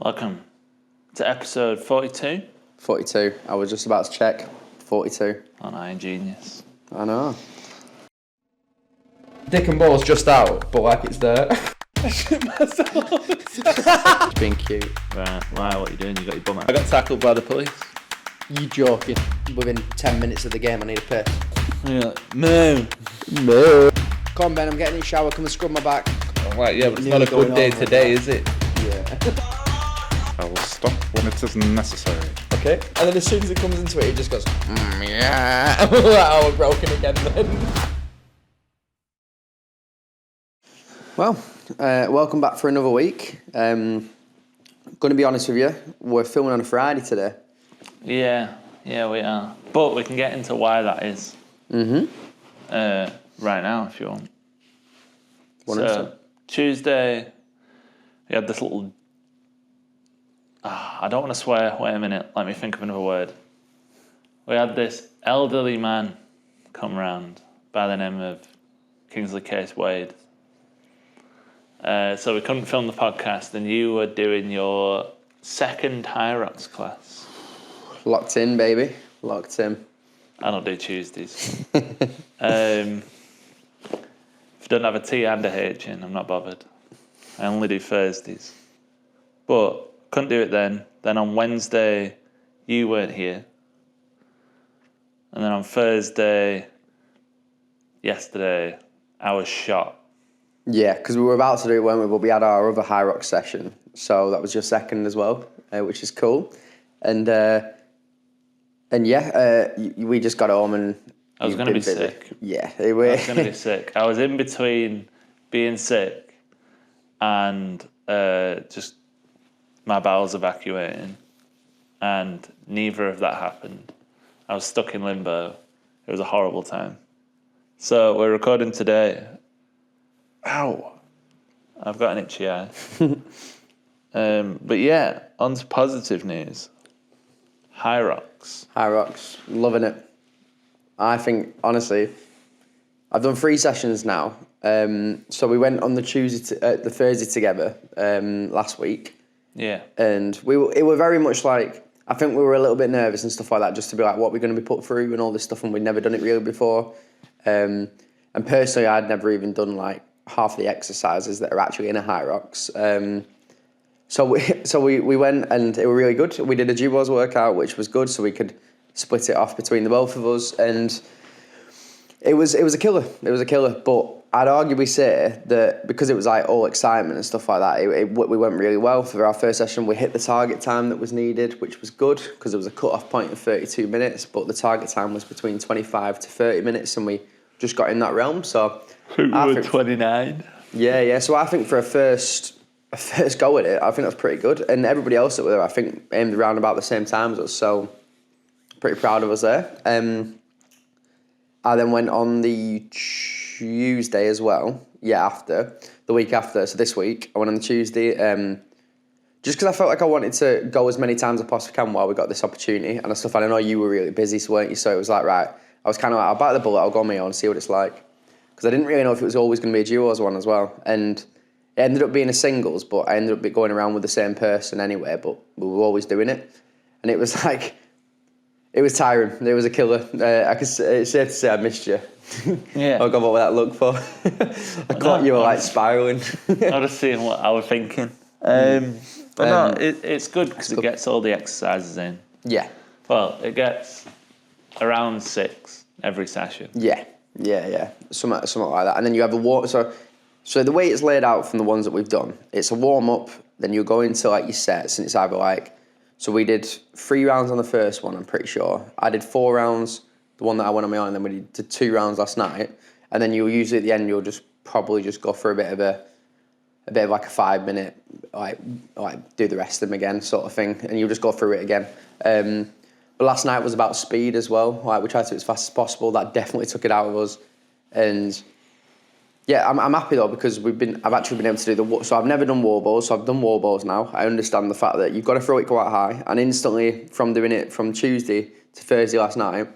Welcome to episode 42. 42. I was just about to check. 42. On Iron Genius. I know. Dick and ball's just out, but like it's there. It's being cute. Right, why? What are you doing? You got your bum out. I got tackled by the police. You joking? Within 10 minutes of the game, I need a piss. You're like, no. Come on, Ben, I'm getting in the shower. Come and scrub my back. Right, yeah, but it's not a good day today, is it? Yeah. I will stop when it is necessary. Okay. And then as soon as it comes into it, it just goes, yeah. Oh, we're broken again then. Well, welcome back for another week. Going to be honest with you, we're filming on a Friday today. Yeah, we are. But we can get into why that is. Right now, if you want. So, Tuesday, we had this little... I don't want to swear. Wait a minute. Let me think of another word. We had this elderly man come round by the name of Kingsley Case Wade. So we couldn't film the podcast, and you were doing your second High Rocks class. Locked in, baby. Locked in. I don't do Tuesdays. If you don't have a T and a H in, I'm not bothered. I only do Thursdays. But couldn't do it then. Then on Wednesday, you weren't here. And then on Thursday, yesterday, I was shot. Yeah, because we were about to do it, weren't we? But we had our other High Rock session. So that was your second as well, which is cool. And we just got home and... I was going to be sick. Yeah. I was going to be sick. I was in between being sick and just my bowels evacuating. And neither of that happened. I was stuck in limbo. It was a horrible time. So we're recording today. Ow. I've got an itchy eye. But yeah, on to positive news. High Rocks. High Rocks. Loving it. I think, honestly, I've done 3 sessions now. So we went on the Thursday together last week. Yeah. And it were very much like, I think we were a little bit nervous and stuff like that, just to be like, what we're going to be put through and all this stuff, and we'd never done it really before. And personally, I'd never even done like half the exercises that are actually in a High Rocks. So we went, and it were really good. We did a duos workout, which was good, so we could split it off between the both of us, and it was a killer. It was a killer, but I'd arguably say that because it was like all excitement and stuff like that, we went really well. For our first session, we hit the target time that was needed, which was good because there was a cut-off point of 32 minutes, but the target time was between 25 to 30 minutes, and we just got in that realm. So I think 29. Yeah. So I think for a first go at it, I think that's pretty good. And everybody else that were there, I think, aimed around about the same time as us. So pretty proud of us there. I then went on the Tuesday as well. Yeah, after the week after. So this week I went on the Tuesday. Just because I felt like I wanted to go as many times as I possibly can while we got this opportunity and stuff. And I know you were really busy, so weren't you? So it was like, right, I was kind of like, I'll bite the bullet, I'll go on my own, see what it's like. Because I didn't really know if it was always going to be a duos one as well. And it ended up being a singles, but I ended up going around with the same person anyway, but we were always doing it. And it was like, it was tiring. It was a killer. It's safe to say I missed you. Yeah. Oh God, what was that look for? I caught you were like spiralling. I was seeing what I was thinking. But it's good because it gets all the exercises in. Yeah. Well, it gets around 6 every session. Yeah. Something like that. And then you have a warm. So the way it's laid out from the ones that we've done, it's a warm up. Then you go into like your sets, and it's either like. So we did 3 rounds on the first one, I'm pretty sure. I did 4 rounds, the one that I went on my own, and then we did 2 rounds last night. And then you'll usually at the end, you'll probably go for a bit of like a 5-minute, like do the rest of them again sort of thing. And you'll just go through it again. But last night was about speed as well. Like we tried to do it as fast as possible. That definitely took it out of us. And yeah, I'm happy though because I've actually been able to do so I've never done wall balls, so I've done wall balls now. I understand the fact that you've got to throw it quite high, and instantly from doing it from Tuesday to Thursday last night,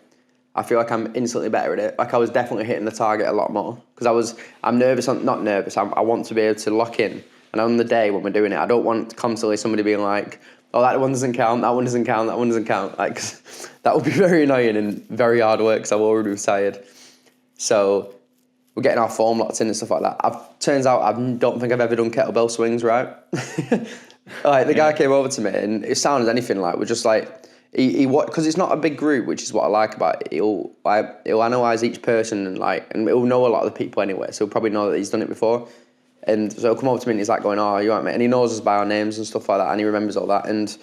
I feel like I'm instantly better at it. Like I was definitely hitting the target a lot more because I'm nervous. I'm not nervous. I want to be able to lock in And on the day when we're doing it, I don't want constantly somebody being like, oh, that one doesn't count, that one doesn't count, that one doesn't count. Like, 'cause that would be very annoying and very hard work because I'm already tired. So we're getting our form locked in and stuff like that. Turns out I don't think I've ever done kettlebell swings right. Like the guy came over to me and it sounded anything like we're just like because it's not a big group, which is what I like about it. He'll analyze each person and he'll know a lot of the people anyway, so he'll probably know that he's done it before. And so he'll come over to me and he's like going, "Oh, you right, mate?" And he knows us by our names and stuff like that, and he remembers all that. And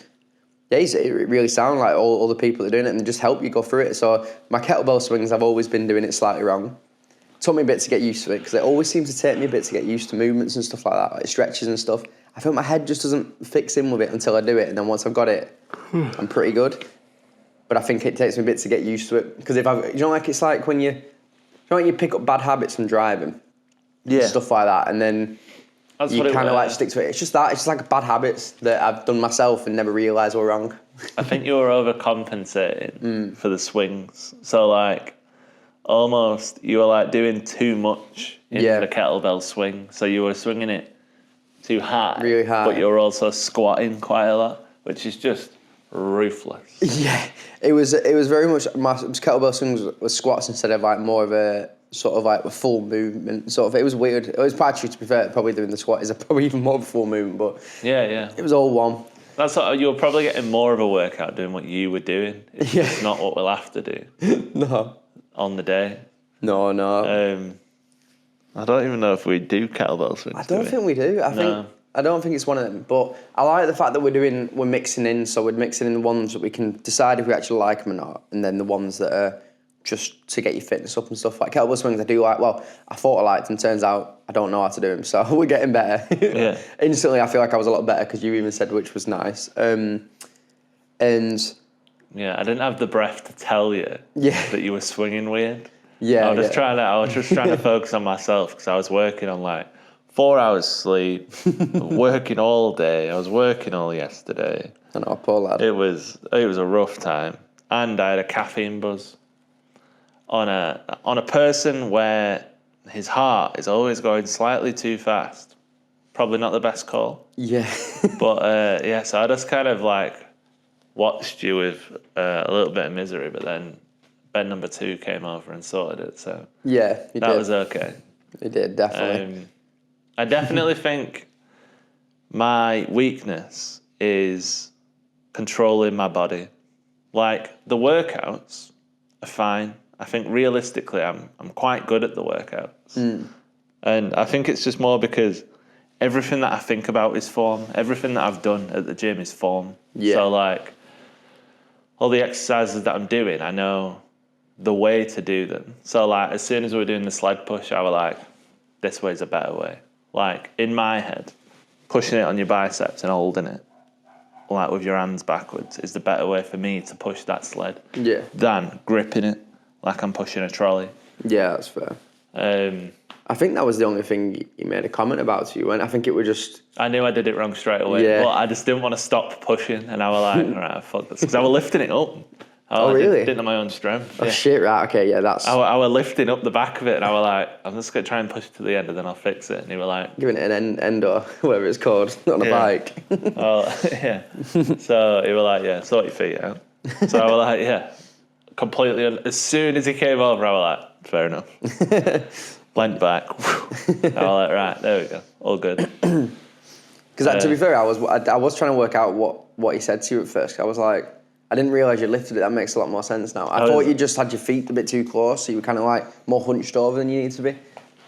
yeah, it really sounds like all the people that are doing it and they just help you go through it. So my kettlebell swings, I've always been doing it slightly wrong. Took me a bit to get used to it because it always seems to take me a bit to get used to movements and stuff like that, like stretches and stuff. I feel my head just doesn't fix in with it until I do it, and then once I've got it, I'm pretty good. But I think it takes me a bit to get used to it because like it's like when you pick up bad habits from driving, stuff like that, and then you kind of like stick to it. It's just like bad habits that I've done myself and never realised were wrong. I think you were overcompensating for the swings. So like, almost you were like doing too much in the kettlebell swing. So you were swinging it too high, really high, but you were also squatting quite a lot, which is just ruthless. Yeah, it was very much my kettlebell swings was squats instead of like more of a sort of like a full movement. Sort of, it was weird. It was probably, to be fair, probably doing the squat is probably even more of a full movement, but yeah, it was all one. That's what, you were probably getting more of a workout doing what you were doing. It's just not what we'll have to do. No. On the day. No. I don't even know if we do kettlebell swings. I don't think we do. I don't think it's one of them. But I like the fact that we're mixing in. So we're mixing in the ones that we can decide if we actually like them or not, and then the ones that are just to get your fitness up and stuff. Like kettlebell swings, I do like. Well, I thought I liked them. Turns out I don't know how to do them. So we're getting better. Yeah. Instantly, I feel like I was a lot better because you even said which was nice. And yeah, I didn't have the breath to tell you that you were swinging weird. Yeah, I was just trying to focus on myself because I was working on like 4 hours sleep, working all day. I was working all yesterday. I know, poor lad. It was a rough time, and I had a caffeine buzz. On a person where his heart is always going slightly too fast. Probably not the best call. Yeah. But so I just kind of like watched you with a little bit of misery, but then bed number 2 came over and sorted it. So yeah, that was okay. It did, definitely. I definitely think my weakness is controlling my body. Like the workouts are fine. I think realistically, I'm quite good at the workouts, and I think it's just more because everything that I think about is form. Everything that I've done at the gym is form. Yeah. So like all the exercises that I'm doing, I know the way to do them. So like as soon as we were doing the sled push, I was like, this way's a better way. Like in my head, pushing it on your biceps and holding it, like with your hands backwards, is the better way for me to push that sled. Yeah. Than gripping it like I'm pushing a trolley. Yeah, that's fair. I think that was the only thing you made a comment about to you, and I think it was just... I knew I did it wrong straight away, but I just didn't want to stop pushing, and I was like, all right, fuck this, because I was lifting it up. Really? Didn't have my own strength. Oh, shit, right, okay, yeah, that's... I was lifting up the back of it, and I was like, I'm just going to try and push it to the end, and then I'll fix it. And he was like... Giving it an end or whatever it's called, on a bike. Yeah. So he was like, yeah, sort your feet out. So I was like, yeah, completely... As soon as he came over, I was like, fair enough. Went back. I was like, right, there we go. All good. Because to be fair, I was trying to work out what he said to you at first. I was like, I didn't realise you lifted it. That makes a lot more sense now. I thought you just had your feet a bit too close, so you were kind of like more hunched over than you need to be.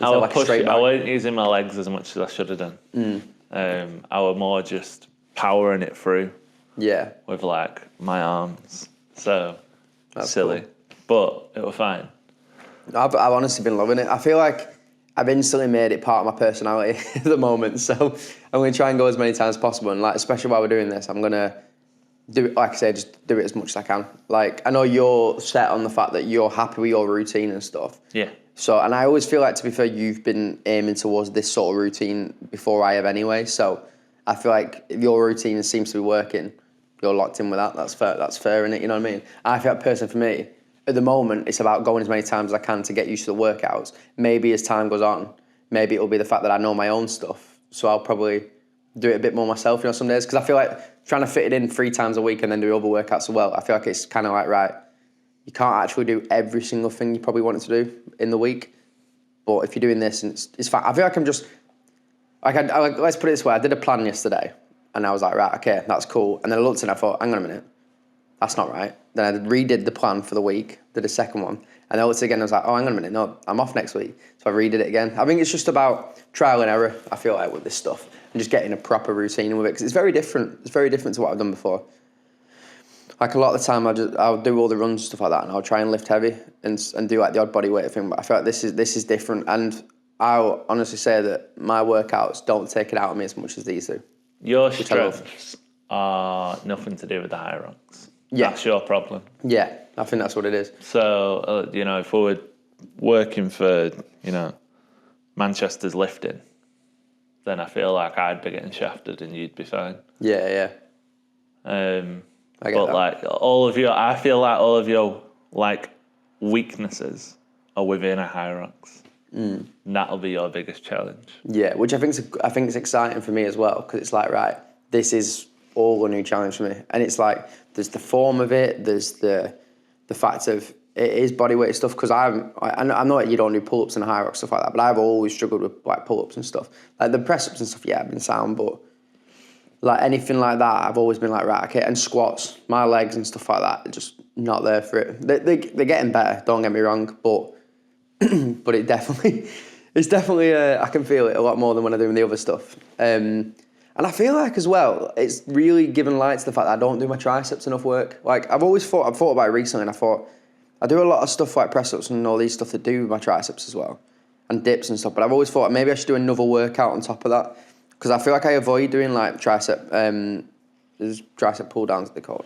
I wasn't using my legs as much as I should have done. I was more just powering it through. Yeah. With like my arms. So that's silly. Cool. But it was fine. I've honestly been loving it. I feel like I've instantly made it part of my personality at the moment. So I'm going to try and go as many times as possible. And like, especially while we're doing this, I'm going to do it, like I say, just do it as much as I can. Like, I know you're set on the fact that you're happy with your routine and stuff. Yeah. So, and I always feel like, to be fair, you've been aiming towards this sort of routine before I have anyway. So I feel like if your routine seems to be working, you're locked in with that. That's fair, innit? You know what I mean? I feel like, personally, for me, at the moment, it's about going as many times as I can to get used to the workouts. Maybe as time goes on, maybe it'll be the fact that I know my own stuff so I'll probably do it a bit more myself, some days, because I feel like trying to fit it in 3 times a week and then do other workouts as well, I feel like it's kind of like, right, you can't actually do every single thing you probably wanted to do in the week, but if you're doing this, and it's fine. I feel like I'm just, let's put it this way, I did a plan yesterday, and I was like, right, okay, that's cool, and then I looked and I thought, hang on a minute, that's not right. Then I redid the plan for the week, did a second one, and I looked again and I was like, oh, hang on a minute, no, I'm off next week. So I redid it again. I think it's just about trial and error, I feel like, with this stuff, and just getting a proper routine with it, because it's very different. It's very different to what I've done before. Like a lot of the time, I'll do all the runs and stuff like that, and I'll try and lift heavy and do like the odd body weight thing, but I feel like this is different, and I'll honestly say that my workouts don't take it out of me as much as these do. Your strengths are nothing to do with the high rocks. Yeah. That's your problem. Yeah, I think that's what it is. So, if we were working for, Manchester's lifting, then I feel like I'd be getting shafted and you'd be fine. Yeah. I get but that. like I feel like all of your like weaknesses are within a high rocks. And that'll be your biggest challenge. Yeah, which I think is exciting for me as well, because it's like, right, this is all a new challenge for me, and it's like there's the form of it, there's the fact of it is bodyweight stuff, because I know you don't do pull-ups and high rock stuff like that, but I've always struggled with like pull-ups and stuff, like the press-ups and stuff. Yeah, I've been sound, but like anything like that, I've always been like, right, okay. And squats, my legs and stuff like that are just not there for it. They're getting better, don't get me wrong, but it's definitely I can feel it a lot more than when I'm doing the other stuff. And I feel like as well, it's really given light to the fact that I don't do my triceps enough work. Like I've thought about it recently, and I thought I do a lot of stuff like press ups and all these stuff to do with my triceps as well, and dips and stuff. But I've always thought maybe I should do another workout on top of that, because I feel like I avoid doing like tricep pull downs, they're called.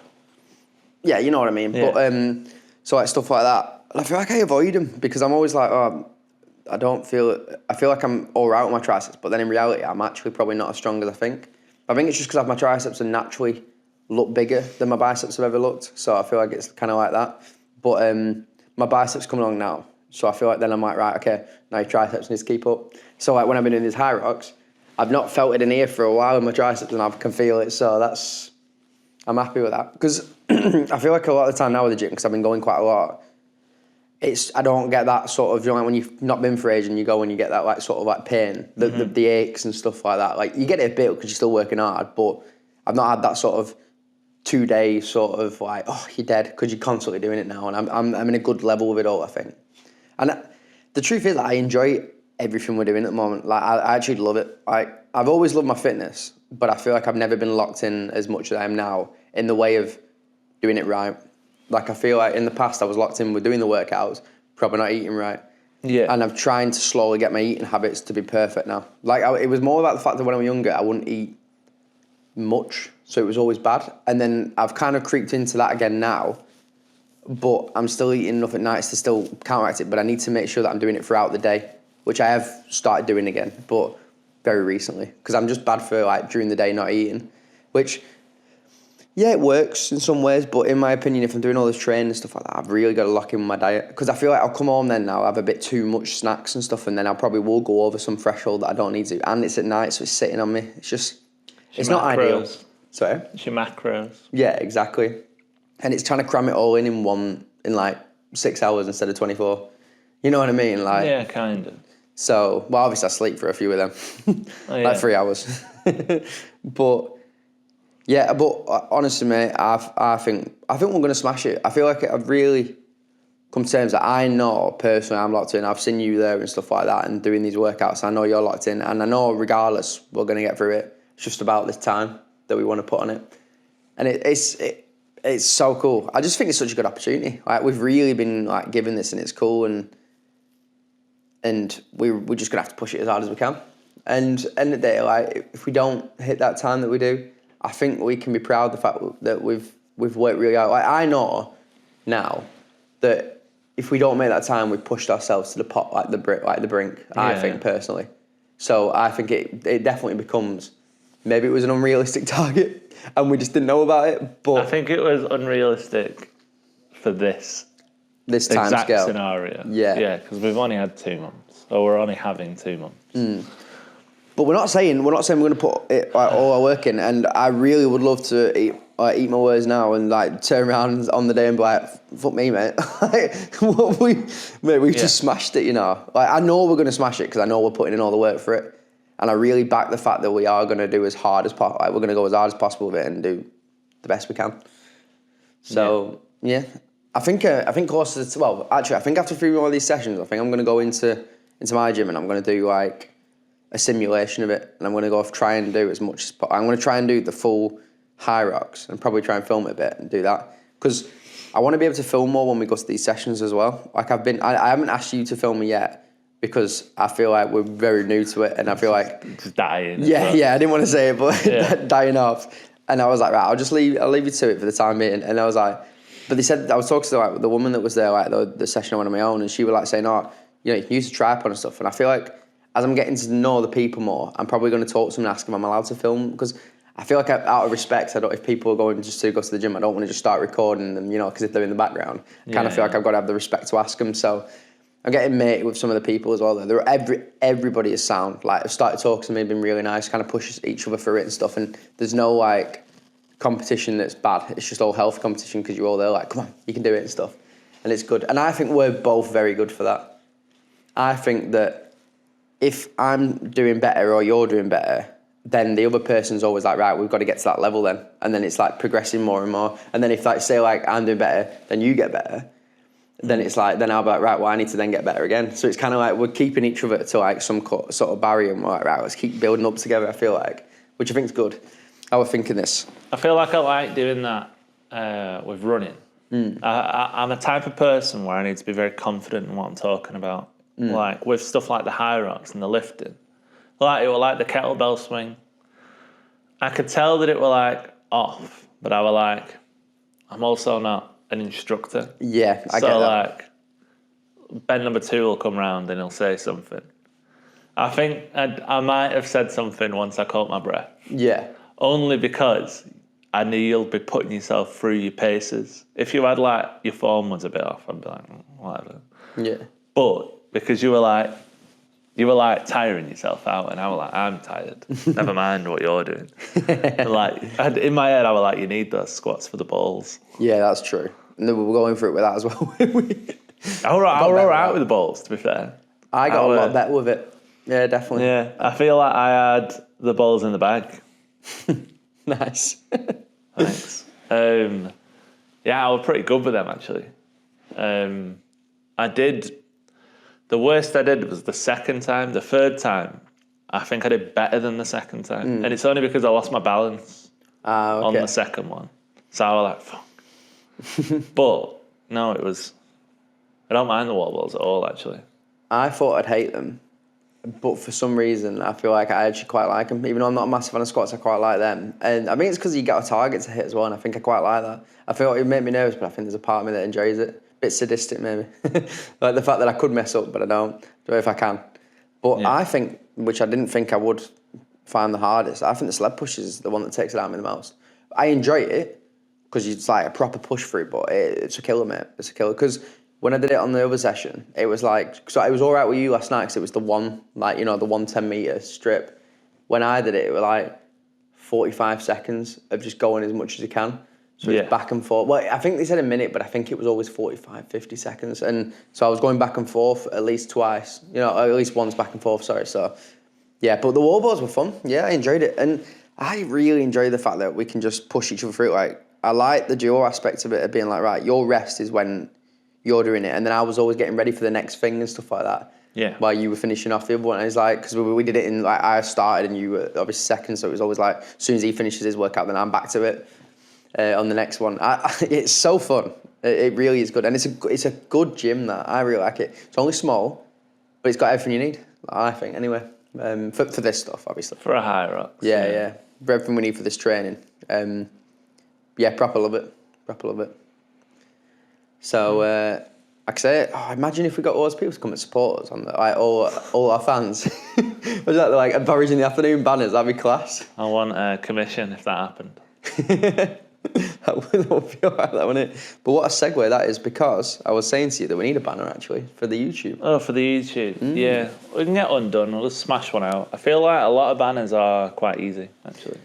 Yeah, you know what I mean. Yeah. But so like stuff like that. And I feel like I avoid them because I'm always like, I feel like I'm all right with my triceps, but then in reality, I'm actually probably not as strong as I think. I think it's just because my triceps are naturally look bigger than my biceps have ever looked, so I feel like it's kind of like that. But my biceps come along now, so I feel like then I'm like, right, okay, now your triceps needs to keep up. So like when I've been doing these high rocks, I've not felt it in here for a while in my triceps, and I can feel it, so I'm happy with that. Because I feel like a lot of the time now with the gym, because I've been going quite a lot, I don't get that sort of, like when you've not been for age and you go and you get that like sort of like pain, the aches and stuff like that. Like you get it a bit because you're still working hard, but I've not had that sort of 2 days sort of like, oh, you're dead, because you're constantly doing it now, and I'm in a good level with it all, I think. And the truth is, I enjoy everything we're doing at the moment. Like I actually love it. Like I've always loved my fitness, but I feel like I've never been locked in as much as I am now in the way of doing it right. Like I feel like in the past I was locked in with doing the workouts, probably not eating right. Yeah. And I'm trying to slowly get my eating habits to be perfect now. Like it was more about the fact that when I was younger, I wouldn't eat much, so it was always bad. And then I've kind of creeped into that again now, but I'm still eating enough at nights to still counteract it. But I need to make sure that I'm doing it throughout the day, which I have started doing again, but very recently, because I'm just bad for like during the day not eating, which. Yeah, it works in some ways, but in my opinion, if I'm doing all this training and stuff like that, I've really got to lock in my diet, because I feel like I'll come home then now, have a bit too much snacks and stuff, and then I probably will go over some threshold that I don't need to, and it's at night, so it's sitting on me. It's not ideal. Sorry? It's your macros. Yeah, exactly. And it's trying to cram it all in like 6 hours instead of 24. You know what I mean? Like, Yeah, kind of. So, well, obviously I sleep for a few of them, Oh, yeah. like 3 hours. But yeah, but honestly, mate, I think we're gonna smash it. I feel like I've really come to terms that I know personally I'm locked in. I've seen you there and stuff like that, and doing these workouts. I know you're locked in, and I know regardless we're gonna get through it. It's just about this time that we want to put on it, and it's so cool. I just think it's such a good opportunity. Like we've really been like given this, and it's cool, and we're just gonna have to push it as hard as we can. And end of the day, like if we don't hit that time that we do, I think we can be proud of the fact that we've worked really hard. Like I know now that if we don't make that time, we've pushed ourselves to the pot, like the brink. I think personally. So I think it definitely becomes, maybe it was an unrealistic target and we just didn't know about it. But I think it was unrealistic for this time exact scale scenario. Yeah. Yeah, because we've only had 2 months, or we're only having 2 months. But we're not saying we're going to put it, like, all our work in. And I really would love to eat my words now and like turn around on the day and be like, fuck me, mate. We just smashed it, you know. Like, I know we're going to smash it because I know we're putting in all the work for it. And I really back the fact that we are going to do as hard as possible. Like, we're going to go as hard as possible with it and do the best we can. So, yeah. I think closer to, well, actually, I think after 3 more of these sessions, I think I'm going to go into my gym and I'm going to do like a simulation of it. And I'm going to go off, try and do as much as possible. I'm going to try and do the full high rocks and probably try and film it a bit and do that. Because I want to be able to film more when we go to these sessions as well. Like I haven't asked you to film me yet because I feel like we're very new to it and I feel like... Just dying. Yeah, I didn't want to say it, but dying off. And I was like, right, I'll leave you to it for the time being. And I was like, but they said, I was talking to like the woman that was there, like the session I went on my own, and she was like saying, oh, you know, you can use a tripod and stuff. And I feel like as I'm getting to know the people more, I'm probably going to talk to them and ask them if I'm allowed to film, because I feel like out of respect, if people are going just to go to the gym, I don't want to just start recording them, you know, because if they're in the background, I kind of feel like I've got to have the respect to ask them. So I'm getting mated with some of the people as well. Everybody is sound. Like, I've started talking to me, been really nice, kind of pushes each other through it and stuff. And there's no like competition that's bad. It's just all health competition because you're all there like, come on, you can do it and stuff. And it's good. And I think we're both very good for that. I think that if I'm doing better or you're doing better, then the other person's always like, right, we've got to get to that level then. And then it's like progressing more and more. And then if like, say like I'm doing better, then you get better. Then it's like, then I'll be like, right, well, I need to then get better again. So it's kind of like we're keeping each other to like some sort of barrier and we're like, right, let's keep building up together, I feel like, which I think is good. I was thinking this. I feel like I like doing that with running. I'm a type of person where I need to be very confident in what I'm talking about. Like with stuff like the high rocks and the lifting. Like it was like the kettlebell swing. I could tell that it were like off, but I was like, I'm also not an instructor. Yeah, I get that. So like, Ben number 2 will come round and he'll say something. I think I might have said something once I caught my breath. Yeah. Only because I knew you'll be putting yourself through your paces. If you had like, your form was a bit off, I'd be like, whatever. Yeah. But because you were like tiring yourself out, and I was like, I'm tired. Never mind what you're doing. Like in my head, I was like, you need those squats for the balls. Yeah, that's true. And we were going for it with that as well. I was all right with the balls, to be fair. I got a lot better with it. Yeah, definitely. Yeah, I feel like I had the balls in the bag. Nice. Thanks. Yeah, I was pretty good with them actually. The worst I did was the second time. The third time, I think I did better than the second time. And it's only because I lost my balance on the second one. So I was like, fuck. But no, I don't mind the wall balls at all, actually. I thought I'd hate them. But for some reason, I feel like I actually quite like them. Even though I'm not a massive fan of squats, I quite like them. And I think it's because you get a target to hit as well, and I think I quite like that. I feel like it made me nervous, but I think there's a part of me that enjoys it. Bit sadistic, maybe. Like the fact that I could mess up, but I don't. Do it if I can. But I think, which I didn't think I would find the hardest, I think the sled push is the one that takes it out of me the most. I enjoy it, because it's like a proper push through, but it's a killer, mate. It's a killer. Because when I did it on the other session, it was like, so it was all right with you last night because it was the one, like, you know, the 110-meter strip. When I did it, it was like 45 seconds of just going as much as you can. So it's back and forth. Well, I think they said a minute, but I think it was always 45, 50 seconds. And so I was going back and forth at least twice, you know, at least once back and forth, sorry. So, yeah, but the wall balls were fun. Yeah, I enjoyed it. And I really enjoy the fact that we can just push each other through. Like, I like the duo aspect of it, of being like, right, your rest is when you're doing it. And then I was always getting ready for the next thing and stuff like that. Yeah. While you were finishing off the other one. And it's like, because we did it in, like, I started and you were obviously second. So it was always like, as soon as he finishes his workout, then I'm back to it. On the next one. It's so fun. It really is good. And it's a good gym, that. I really like it. It's only small, but it's got everything you need, I think, anyway. For this stuff, obviously. For a high rock. Yeah. For everything we need for this training. Yeah, proper love it. So, like I say, imagine if we got all those people to come and support us, on all our fans. Was that like Borage in the Afternoon banners? That'd be class. I want a commission if that happened. That would be alright, that wouldn't it? But what a segue that is, because I was saying to you that we need a banner actually for the YouTube. Oh, for the YouTube. Yeah. We can get one done. We'll just smash one out. I feel like a lot of banners are quite easy, actually.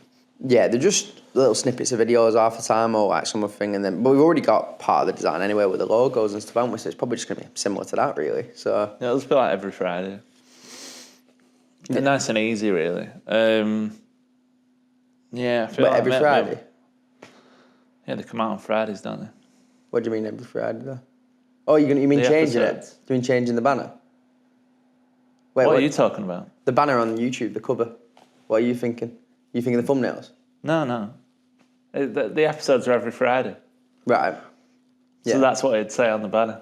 Yeah, they're just little snippets of videos half the time or like something, but we've already got part of the design anyway with the logos and stuff, haven't we? So it's probably just going to be similar to that, really. So yeah, it'll just be like every Friday. Yeah. Nice and easy, really. Yeah, I feel but like every Friday. Yeah, they come out on Fridays, don't they? What do you mean every Friday though? Oh, you mean The changing episodes. it? Do you mean changing the banner? Wait, What are you talking about? The banner on YouTube, the cover. What are you thinking? You thinking the thumbnails? No. The episodes are every Friday. Right. Yeah. So that's what it'd say on the banner.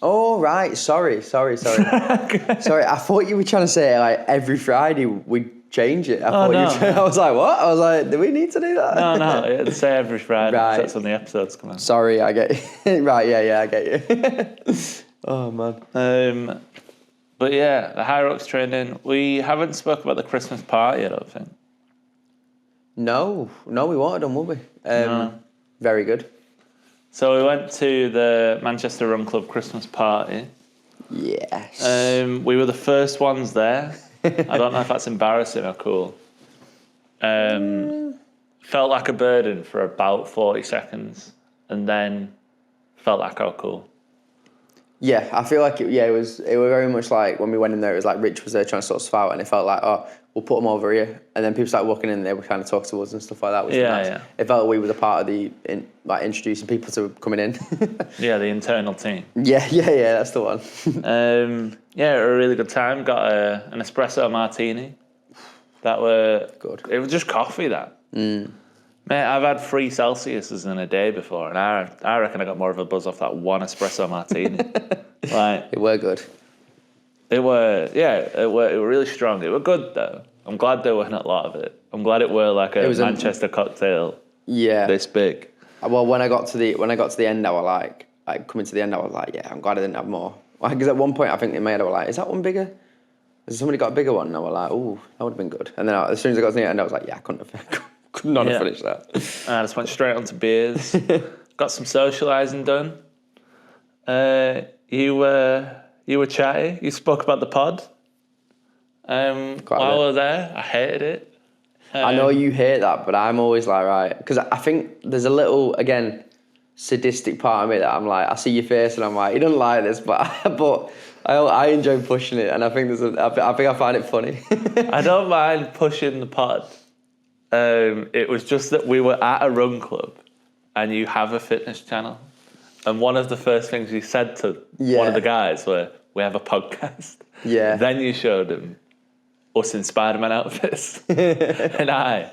Oh, right. Sorry. Sorry, I thought you were trying to say like every Friday we'd change it. I was like, what? I was like, do we need to do that? No. It'd say every Friday. Right. That's when the episodes come out. Sorry, I get you. Right, yeah, I get you. Oh, man. But yeah, the High Rocks training. We haven't spoke about the Christmas party, I don't think. No, we won't have done, will we? No. Very good. So we went to the Manchester Run Club Christmas party. Yes. We were the first ones there. I don't know if that's embarrassing or cool. Felt like a burden for about 40 seconds and then felt like, oh, cool. Yeah, I feel like it was very much like when we went in there, it was like Rich was there trying to sort of stuff out and it felt like, oh, we'll put them over here. And then people started walking in and they were kind of talking to us and stuff like that, which was nice. Yeah. It felt like we were the part of introducing people to coming in. Yeah, the internal team. Yeah, that's the one. Yeah, a really good time. Got an espresso martini. That were good. It was just coffee, that. Mate, I've had 3 Celsiuses in a day before, and I reckon I got more of a buzz off that one espresso martini. Like, it were good. It were really strong. It were good though. I'm glad there wasn't a lot of it. I'm glad it were like a Manchester cocktail. Yeah. This big. Well, when I got to the end, I was like coming to the end, I was like, yeah, I'm glad I didn't have more. Because at one point, I think in my head, I was like, is that one bigger? Has somebody got a bigger one? And I was like, ooh, that would have been good. And then as soon as I got to the end, I was like, yeah, I could not have finished that. I just went straight on to beers. Got some socialising done. You were chatty. You spoke about the pod. While I was there, I hated it. I know you hate that, but I'm always like, right. Because I think there's a little, again, sadistic part of me that I'm like, I see your face and I'm like, you don't like this, but I enjoy pushing it. And I think I find it funny. I don't mind pushing the pod. It was just that we were at a run club and you have a fitness channel. And one of the first things you said to one of the guys were, we have a podcast. Yeah. Then you showed him us in Spider-Man outfits. And I,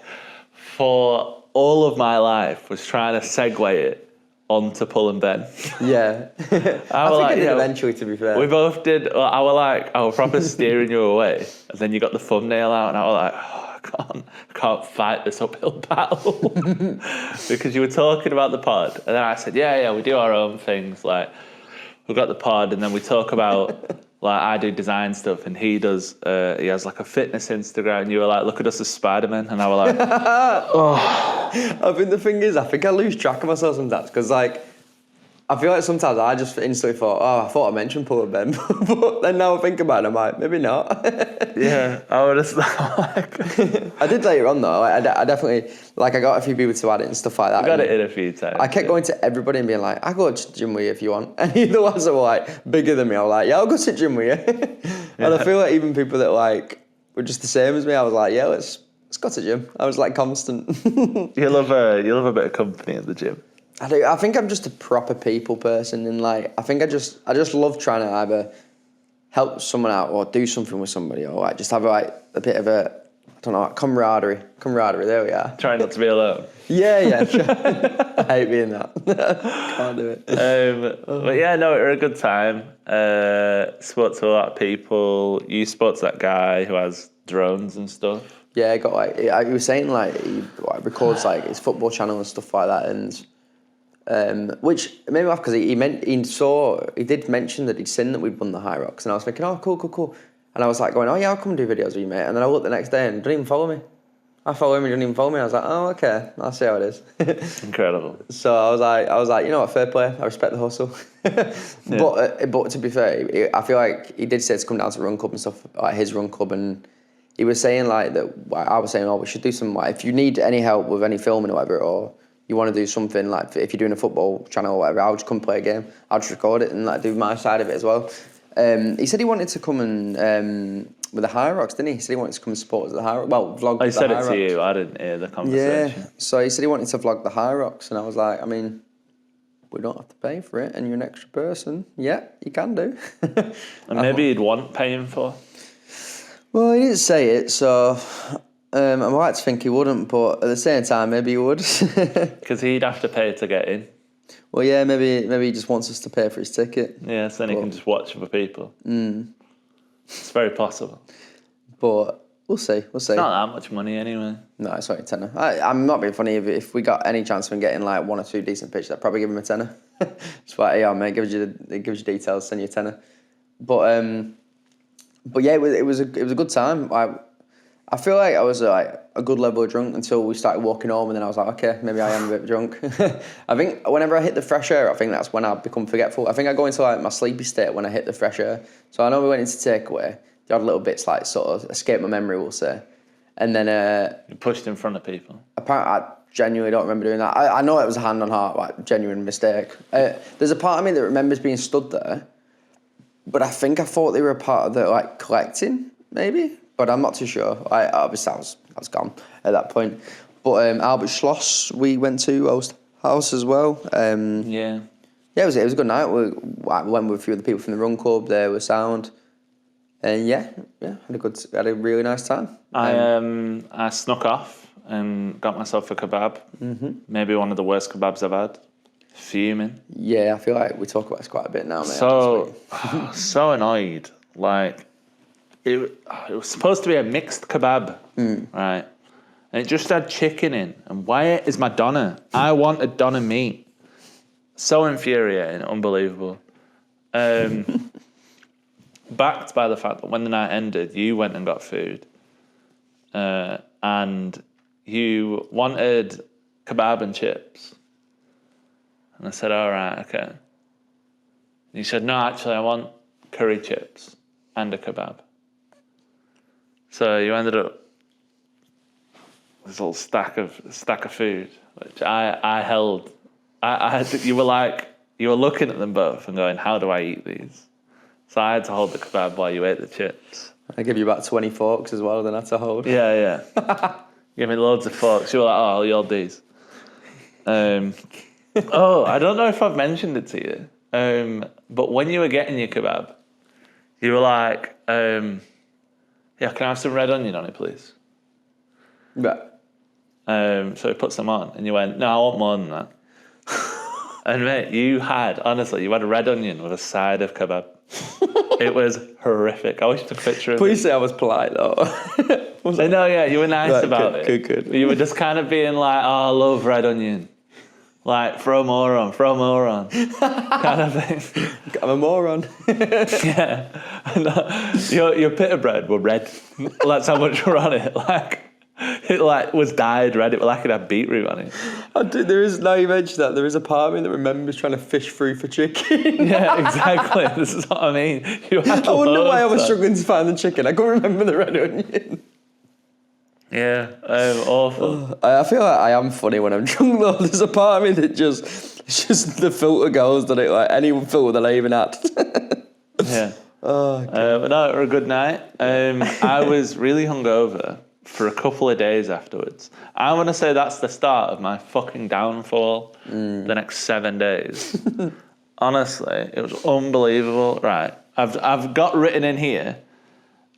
for all of my life, was trying to segue it onto Pull and Ben. Yeah. I think I did eventually, to be fair. We both did. I was proper steering you away. And then you got the thumbnail out and I was like, oh, I can't fight this uphill battle. Because you were talking about the pod. And then I said, yeah, we do our own things. Like, we've got the pod and then we talk about, like, I do design stuff and he does, he has like a fitness Instagram. And you were like, look at us as Spider-Man. And I was like, oh. I think the thing is, I think I lose track of myself sometimes. Because, like, I feel like sometimes I just instantly thought, oh, I thought I mentioned Pull and Ben. But then now I think about it, I'm like, maybe not. Yeah, I would have like... I did later on, though. I definitely, like, I got a few people to add it and stuff like that. I got it in a few times. I kept going to everybody and being like, I'll go to the gym with you if you want. And either the ones that were, like, bigger than me, I was like, yeah, I'll go to the gym with you. And I feel like even people that, like, were just the same as me, I was like, yeah, let's go to the gym. I was, like, constant. You love a bit of company at the gym. I do. I think I'm just a proper people person, and like I think I just love trying to either help someone out or do something with somebody, or like just have like a bit of a, I don't know, camaraderie. There we are. Try not to be alone. Yeah. I hate being that. Can't do it. But yeah, no, it was a good time. Spoke to a lot of people. You spoke to that guy who has drones and stuff. Yeah, got like he was saying like he records like his football channel and stuff like that, and. Which made me laugh because he did mention that he'd seen that we'd won the High Rocks, and I was thinking, oh, cool. And I was like going, oh yeah, I'll come and do videos with you, mate. And then I looked the next day and didn't even follow me. I follow him, he didn't even follow me. I was like, oh, okay, I'll see how it is. Incredible. So I was like, you know what, fair play. I respect the hustle. But to be fair, I feel like he did say to come down to run club and stuff, like his run club, and he was saying like that. I was saying, oh, we should do some. Like, if you need any help with any filming or whatever, or you want to do something like if you're doing a football channel or whatever, I'll just come play a game. I'll just record it and like do my side of it as well. He said he wanted to come and with the High Rocks, didn't he? He said he wanted to come and support us at the High Rocks. Well, vlog. I the said High it to Rocks. you. I didn't hear the conversation. Yeah. So he said he wanted to vlog the High Rocks, and I was like, I mean, we don't have to pay for it, and you're an extra person. Yeah, you can do. And maybe he'd want paying for. Well, he didn't say it, so I might like to think he wouldn't, but at the same time, maybe he would. Because he'd have to pay to get in. Well, yeah, maybe he just wants us to pay for his ticket. Yeah, so then he can just watch other people. It's very possible. But we'll see. It's not that much money anyway. No, it's only a tenner. I'm not being funny. If we got any chance of getting like one or two decent pitches, I'd probably give him a tenner. It's like, yeah, mate, it gives you details, send you a tenner. But yeah, it was a good time. I feel like I was like a good level of drunk until we started walking home, and then I was like, okay, maybe I am a bit drunk. I think whenever I hit the fresh air, I think that's when I become forgetful. I think I go into like my sleepy state when I hit the fresh air. So I know we went into takeaway. They had little bits like sort of escape my memory, we'll say. And then You pushed in front of people. apparently I genuinely don't remember doing that. I know it was a hand on heart, like genuine mistake. There's a part of me that remembers being stood there, but I think I thought they were a part of the like collecting, maybe. But I'm not too sure. Obviously I was gone at that point. But Albert Schloss we went to house as well. Yeah. Yeah, it was a good night. We went with a few of the people from the run club. They were sound. And yeah, had a really nice time. I snuck off and got myself a kebab. Mm-hmm. Maybe one of the worst kebabs I've had. Fuming. Yeah, I feel like we talk about this quite a bit now, mate. So annoyed. Like, it was supposed to be a mixed kebab, right? And it just had chicken in. And where is my doner? I want a doner meat. So infuriating, unbelievable. Backed by the fact that when the night ended, you went and got food. And you wanted kebab and chips. And I said, all right, okay. And you said, no, actually, I want curry chips and a kebab. So you ended up with this little stack of food, which I held. You were looking at them both and going, how do I eat these? So I had to hold the kebab while you ate the chips. I give you about 20 forks as well, then I had to hold. Yeah. Give me loads of forks. You were like, oh, I'll hold these. I don't know if I've mentioned it to you, but when you were getting your kebab, you were like, yeah, can I have some red onion on it, please? Right. So he puts them on, and you went, no, I want more than that. And mate, you had a red onion with a side of kebab. It was horrific. I wish I took a picture of it. Please say I was polite though. No, yeah, you were nice about it. Good. You were just kind of being like, oh, I love red onion. Like, throw more on. Kind of thing. I'm a moron. Yeah. And, your pita bread were red. That's how much were on it. It was dyed red. It was like it had beetroot on it. Now you mentioned that, there is a part of me that remembers trying to fish through for chicken. Yeah, exactly. This is what I mean. I wonder why I was struggling to find the chicken. I couldn't remember the red onion. Yeah, awful. I feel like I am funny when I'm drunk though. There's a part of me that it's just the filter goes that it like any filter that I even had. Yeah. Oh, but no, it was a good night. I was really hungover for a couple of days afterwards. I want to say that's the start of my fucking downfall the next 7 days. Honestly, it was unbelievable. Right, I've got written in here,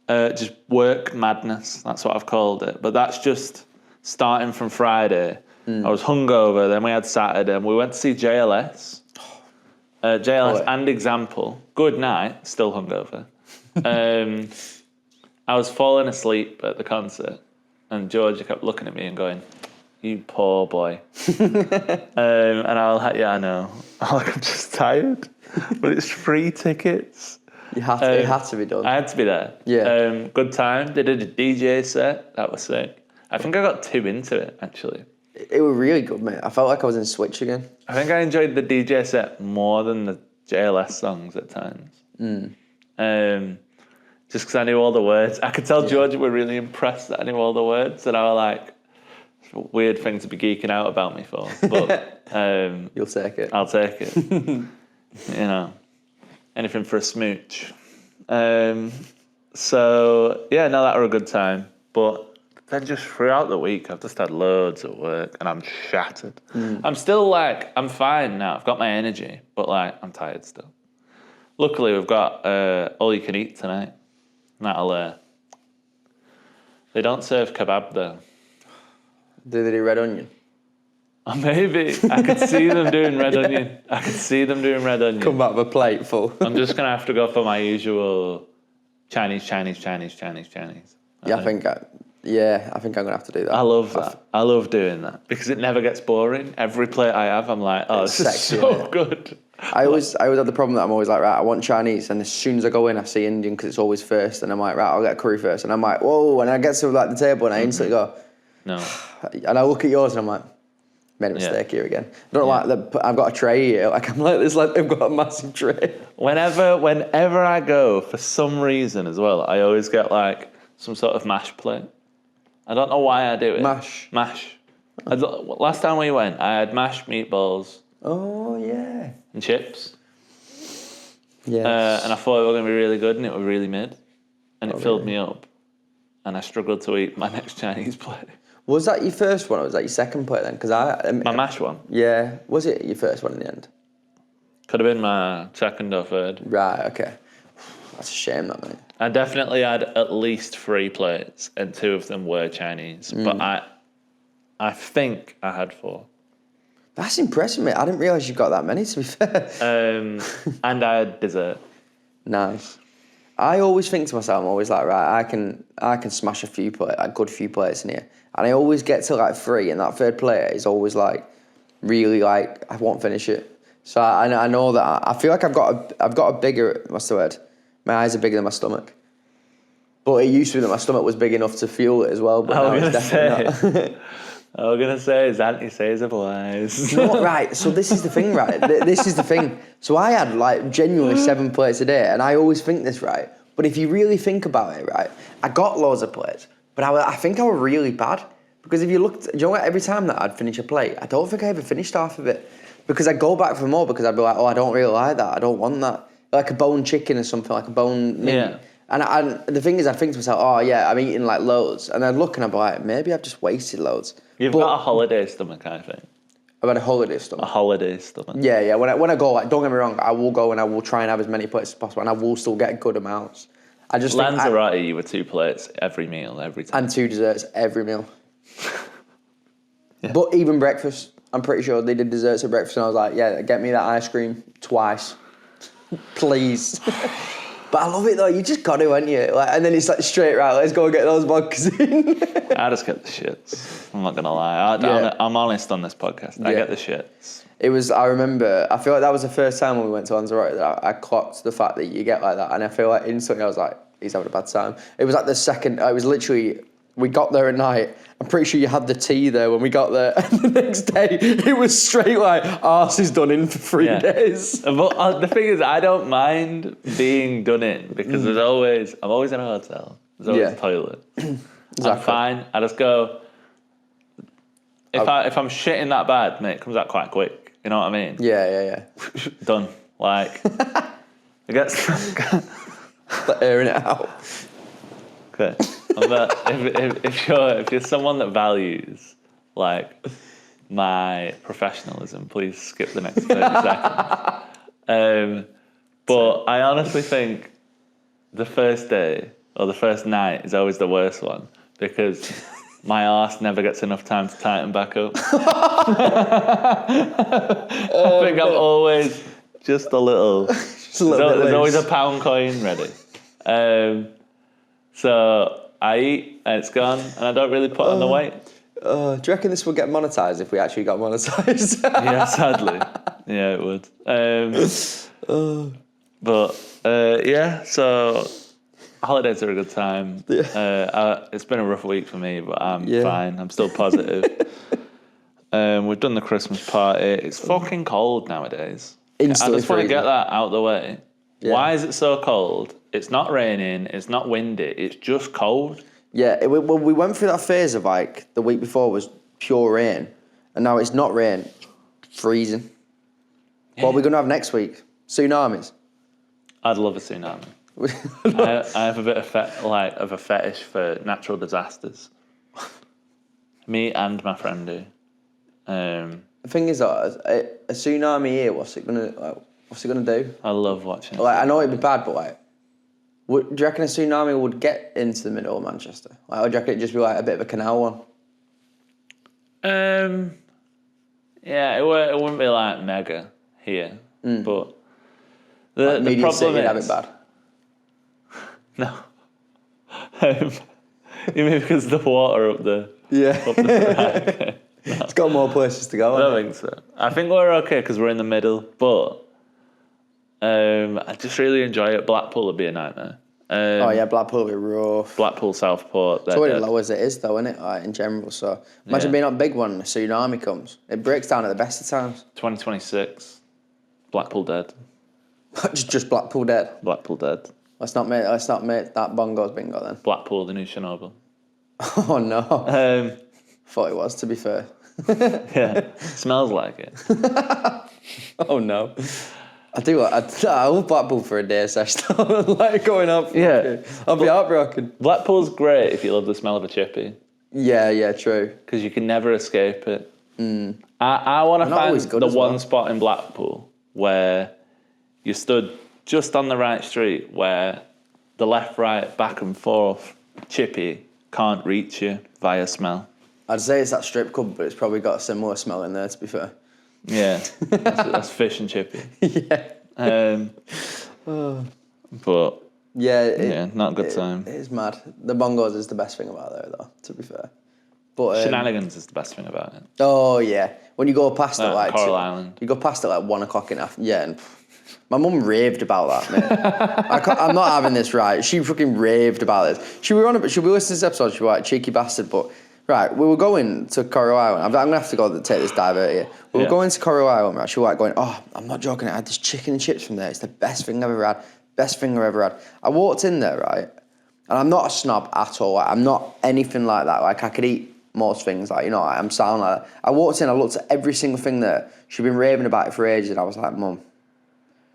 just work madness. That's what I've called it. But that's just starting from Friday. I was hungover, then we had Saturday, and we went to see JLS. JLS and Example. Good night, still hungover. I was falling asleep at the concert, and Georgia kept looking at me and going, you poor boy. And I was like, yeah, I know. I'm just tired. But it's free tickets. it had to be done. I had to be there. Yeah. Good time. They did a DJ set. That was sick. I think I got too into it, actually. It was really good, mate. I felt like I was in Switch again. I think I enjoyed the DJ set more than the JLS songs at times. Just because I knew all the words. I could tell George were really impressed that I knew all the words, and I was like, it's a weird thing to be geeking out about me for. But You'll take it. I'll take it. You know, anything for a smooch. So yeah, no, that were a good time. But then just throughout the week, I've just had loads of work, and I'm shattered. I'm still like, I'm fine now. I've got my energy, but like, I'm tired still. Luckily, we've got all you can eat tonight. That'll. They don't serve kebab though. Do they do red onion? Or maybe I could see them doing red onion. I could see them doing red onion. Come back with a plate full. I'm just gonna have to go for my usual Chinese. Yeah, I think I'm gonna have to do that. I love that. I love doing that because it never gets boring. Every plate I have, I'm like, oh, this is sexy, so isn't it? good. I always have the problem that I'm always like, right, I want Chinese, and as soon as I go in, I see Indian because it's always first, and I'm like, right, I'll get curry first, and I'm like, whoa, and I get to like the table, and I instantly go, No. and I look at yours, and I'm like, made a mistake here again. I don't like that. I've got a tray here, like I'm like this, like I've got a massive tray. Whenever I go, for some reason as well, I always get like some sort of mash plate. I don't know why I do it. Mash. Last time we went, I had mashed meatballs Oh yeah. and chips. Yeah. And I thought it was going to be really good, and it was really mid. And it filled me up. And I struggled to eat my next Chinese plate. Was that your first one, or was that your second plate then? Because My mash one. Yeah. Was it your first one in the end? Could have been my second or third. Right. Okay. That's a shame, that mate. I definitely had at least 3 plates, and 2 of them were Chinese. But I think I had 4. That's impressive, mate. I didn't realise you got that many, to be fair. And I had dessert. Nice. I always think to myself, I'm always like, right, I can smash a good few plates in here. And I always get to like 3, and that third plate is always like, really like, I won't finish it. So I know that I feel like I've got a bigger, what's the word? My eyes are bigger than my stomach. But it used to be that my stomach was big enough to fuel it as well, but now it's definitely not. I was going to say, is anti-Caesar boys. You know what, right, so this is the thing, right? This is the thing. So I had like genuinely 7 plates a day, and I always think this, right? But if you really think about it, right, I got loads of plates, but I think I was really bad. Because if you looked, do you know what, every time that I'd finish a plate, I don't think I ever finished half of it. Because I'd go back for more, because I'd be like, oh, I don't really like that, I don't want that. Like a bone chicken or something, like a bone mini. Yeah. And the thing is, I think to myself, oh yeah, I'm eating like loads. And I'd look and I'd be like, maybe I've just wasted loads. You've got a holiday stomach, I think. I've had a holiday stomach. A holiday stomach. Yeah. When I go, like, don't get me wrong, I will go and I will try and have as many plates as possible, and I will still get good amounts. I just Lanzarote, you were 2 plates every meal, every time. And 2 desserts every meal. But even breakfast, I'm pretty sure they did desserts at breakfast, and I was like, yeah, get me that ice cream twice. Please. But I love it though, you just got to, ain't you? Like, and then it's like straight, right, let's go and get those vodkas in. I just get the shits. I'm not going to lie. I'm honest on this podcast. I get the shits. It was, I remember, I feel like that was the first time when we went to Lanzarote that I clocked the fact that you get like that. And I feel like instantly I was like, he's having a bad time. It was like the second, it was literally, we got there at night. I'm pretty sure you had the tea there when we got there. And the next day, it was straight like, arse is done in for 3 days. But the thing is, I don't mind being done in because I'm always in a hotel. There's always a toilet. Exactly. I'm fine. I just go, if I'm shitting that bad, mate, it comes out quite quick. You know what I mean? Yeah. Done. Like, it gets... like airing it out. Okay. But if you're someone that values like my professionalism, please skip the next 30 seconds. But I honestly think the first day or the first night is always the worst one because my arse never gets enough time to tighten back up. I think I'm always just a little. There's always a pound coin ready. So I eat and it's gone, and I don't really put on the weight. Do you reckon this would get monetized if we actually got monetized? Yeah, sadly. Yeah, it would. But yeah, so Holidays are a good time. It's been a rough week for me, but I'm Yeah. fine. I'm still positive. We've done the Christmas party. It's fucking cold nowadays. Instantly I just want to freezing. get that out of the way. Yeah. Why is it so cold? It's not raining. It's not windy. It's just cold. Yeah, we went through that phase of like the week before was pure rain, and now it's not rain, freezing. What are we gonna have next week? Tsunamis. I'd love a tsunami. I have a bit of a fetish for natural disasters. Me and my friend do. The thing is, a tsunami here. What's it gonna do? I love watching. Like, I know it'd be bad, but like, do you reckon a tsunami would get into the middle of Manchester? Like, or do you reckon it'd just be like a bit of a canal one? Yeah, it wouldn't be like mega here, but the Like, medium problem city would is have it bad. no. You mean because of the water up the Yeah, up the right, okay. it's got more places to go. I don't think so. I think we're okay because we're in the middle, but I just really enjoy it. Blackpool would be a nightmare. Oh yeah, Blackpool would be rough. Blackpool, Southport. It's already low as it is, though, isn't it? Like, in general. So imagine being up big when a tsunami comes. It breaks down at the best of times. 2026, Blackpool dead. just Blackpool dead. Blackpool dead. Let's not make that bongo's bingo then. Blackpool, the new Chernobyl. Oh no. Thought it was, to be fair. Yeah, smells like it. Oh no. I love Blackpool for a day session. Like going up. Yeah. I'll be heartbroken. Blackpool's great if you love the smell of a chippy, Yeah, true. because you can never escape it. I want to not always find good the as one well. spot in Blackpool where you stood just on the right street, where the left, right, back and forth chippy can't reach you via smell. I'd say it's that strip club, but it's probably got a similar smell in there, to be fair. Yeah, that's fish and chippy. Yeah. But Yeah. not a good time. It is mad. The bongos is the best thing about there, though, to be fair. But Shenanigans is the best thing about it. oh yeah, when you go past it like Coral Island. you go past it like 1 o'clock in the afternoon. Yeah, and my mum raved about that, mate. I'm not having this right. She fucking raved about this. She'll be listening to this episode. She'll be like, cheeky bastard. But right, we were going to Coral Island. I'm gonna have to go take this divert here. We were going to Coral Island. Right? She was like going, oh, I'm not joking. I had this chicken and chips from there. It's the best thing I've ever had. Best thing I've ever had. I walked in there, right, and I'm not a snob at all. Like, I'm not anything like that. Like, I could eat most things, like, you know, I'm sound like that. I walked in, I looked at every single thing there. She'd been raving about it for ages, and I was like, Mum,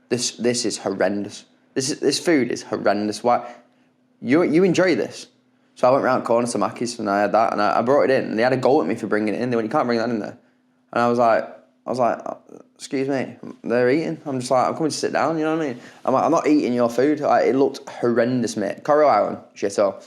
this is horrendous. This food is horrendous. Why? You enjoy this? So I went round the corner to Mackey's and I had that, and I brought it in, and they had a go at me for bringing it in. They went, you can't bring that in there. And I was like, excuse me, they're eating. I'm just like, I'm coming to sit down, you know what I mean? I'm like, I'm not eating your food. Like, it looked horrendous, mate. Coral Island, shit-o.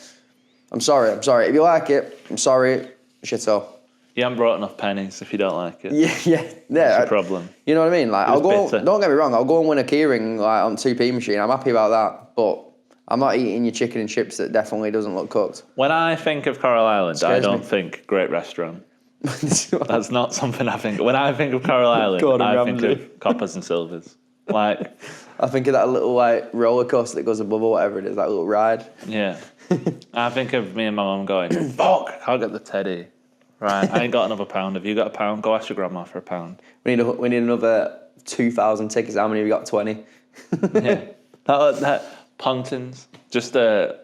I'm sorry. If you like it, I'm sorry, shit-o. You haven't brought enough pennies if you don't like it. Yeah. That's a problem. You know what I mean? Like, I'll go. bitter. Don't get me wrong. I'll go and win a keyring like on 2p machine. I'm happy about that. But I'm not eating your chicken and chips that definitely doesn't look cooked. When I think of Coral Island, I Scares don't me. think great restaurant. That's not something I think. When I think of Coral Island, Gordon I think Ramsay. of coppers and silvers. Like, I think of that little like roller coaster that goes above or whatever it is, that little ride. yeah. I think of me and my mum going, fuck, I can't get the teddy. Right, I ain't got another pound. Have you got a pound? Go ask your grandma for a pound. We need another 2,000 tickets. How many have you got? 20. Yeah. That Pontins, just a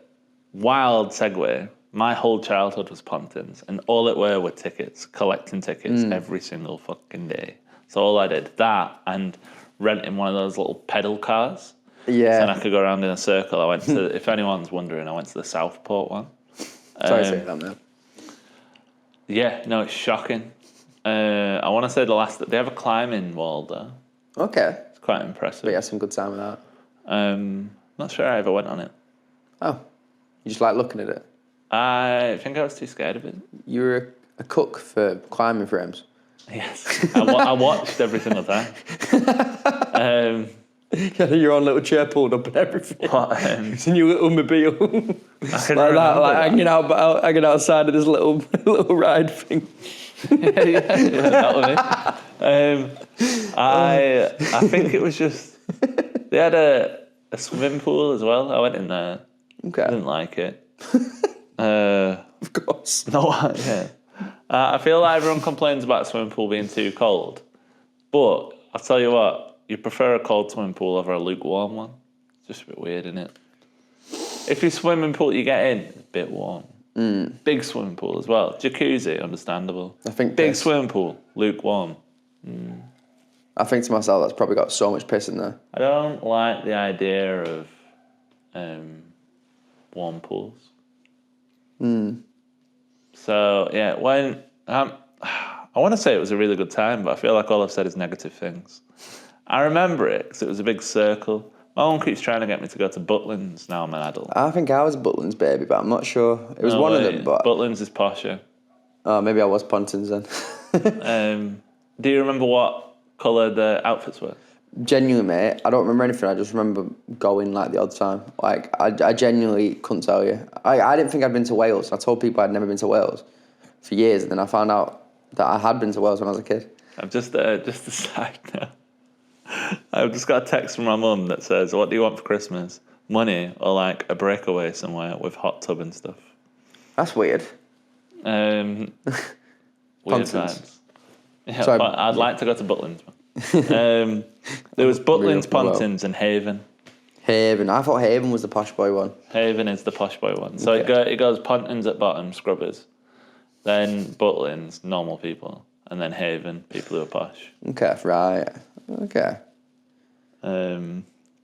wild segue. My whole childhood was Pontins, and all it were tickets, collecting tickets every single fucking day. So all I did, that and renting one of those little pedal cars. Yeah. So then I could go around in a circle. I went to, if anyone's wondering, I went to the Southport one. Sorry to say that, man. Yeah, no, it's shocking. I want to say they have a climbing wall though. Okay. It's quite But impressive. you had some good time with that. Not sure I ever went on it. Oh. You just like looking at it? I think I was too scared of it. You were a cook for climbing frames? Yes, I watched every single time. You had your own little chair pulled up and everything. But, It's in your little mobile. I can like that, remember like that. hanging outside of this little ride thing. that was me. I think it was just they had a swimming pool as well. I went in there Okay. Didn't like it. Of course. No, yeah. I feel like everyone complains about a swimming pool being too cold, but I'll tell you what, you prefer a cold swimming pool over a lukewarm one. It's just a bit weird, isn't it? If your swimming pool you get in, it's a bit warm. Big swimming pool as well. Jacuzzi, understandable. I think big piss. swimming pool, lukewarm. I think to myself, that's probably got so much piss in there. I don't like the idea of warm pools. So yeah, when I want to say it was a really good time, but I feel like all I've said is negative things. I remember it because it was a big circle. My mum keeps trying to get me to go to Butlins now I'm an adult. I think I was a Butlins baby, but I'm not sure. It was one of them, but... Butlins is posher. Oh, maybe I was Pontins then. Do you remember what colour the outfits were? Genuinely, mate, I don't remember anything. I just remember going like the odd time. Like, I genuinely couldn't tell you. I didn't think I'd been to Wales. I told people I'd never been to Wales for years, and then I found out that I had been to Wales when I was a kid. I've just a side note. I've just got a text from my mum that says, "What do you want for Christmas? Money or like a breakaway somewhere with hot tub and stuff?" That's weird. Weird Pontins. times. Yeah, Sorry. I'd like to go to Butlins. There was Butlins, Pontins, and Haven. Haven. I thought Haven was the posh boy one. Haven is the posh boy one. So Okay. it goes Pontins at bottom, scrubbers. Then Butlins, normal people. And then Haven, people who are posh. Okay, right. Okay.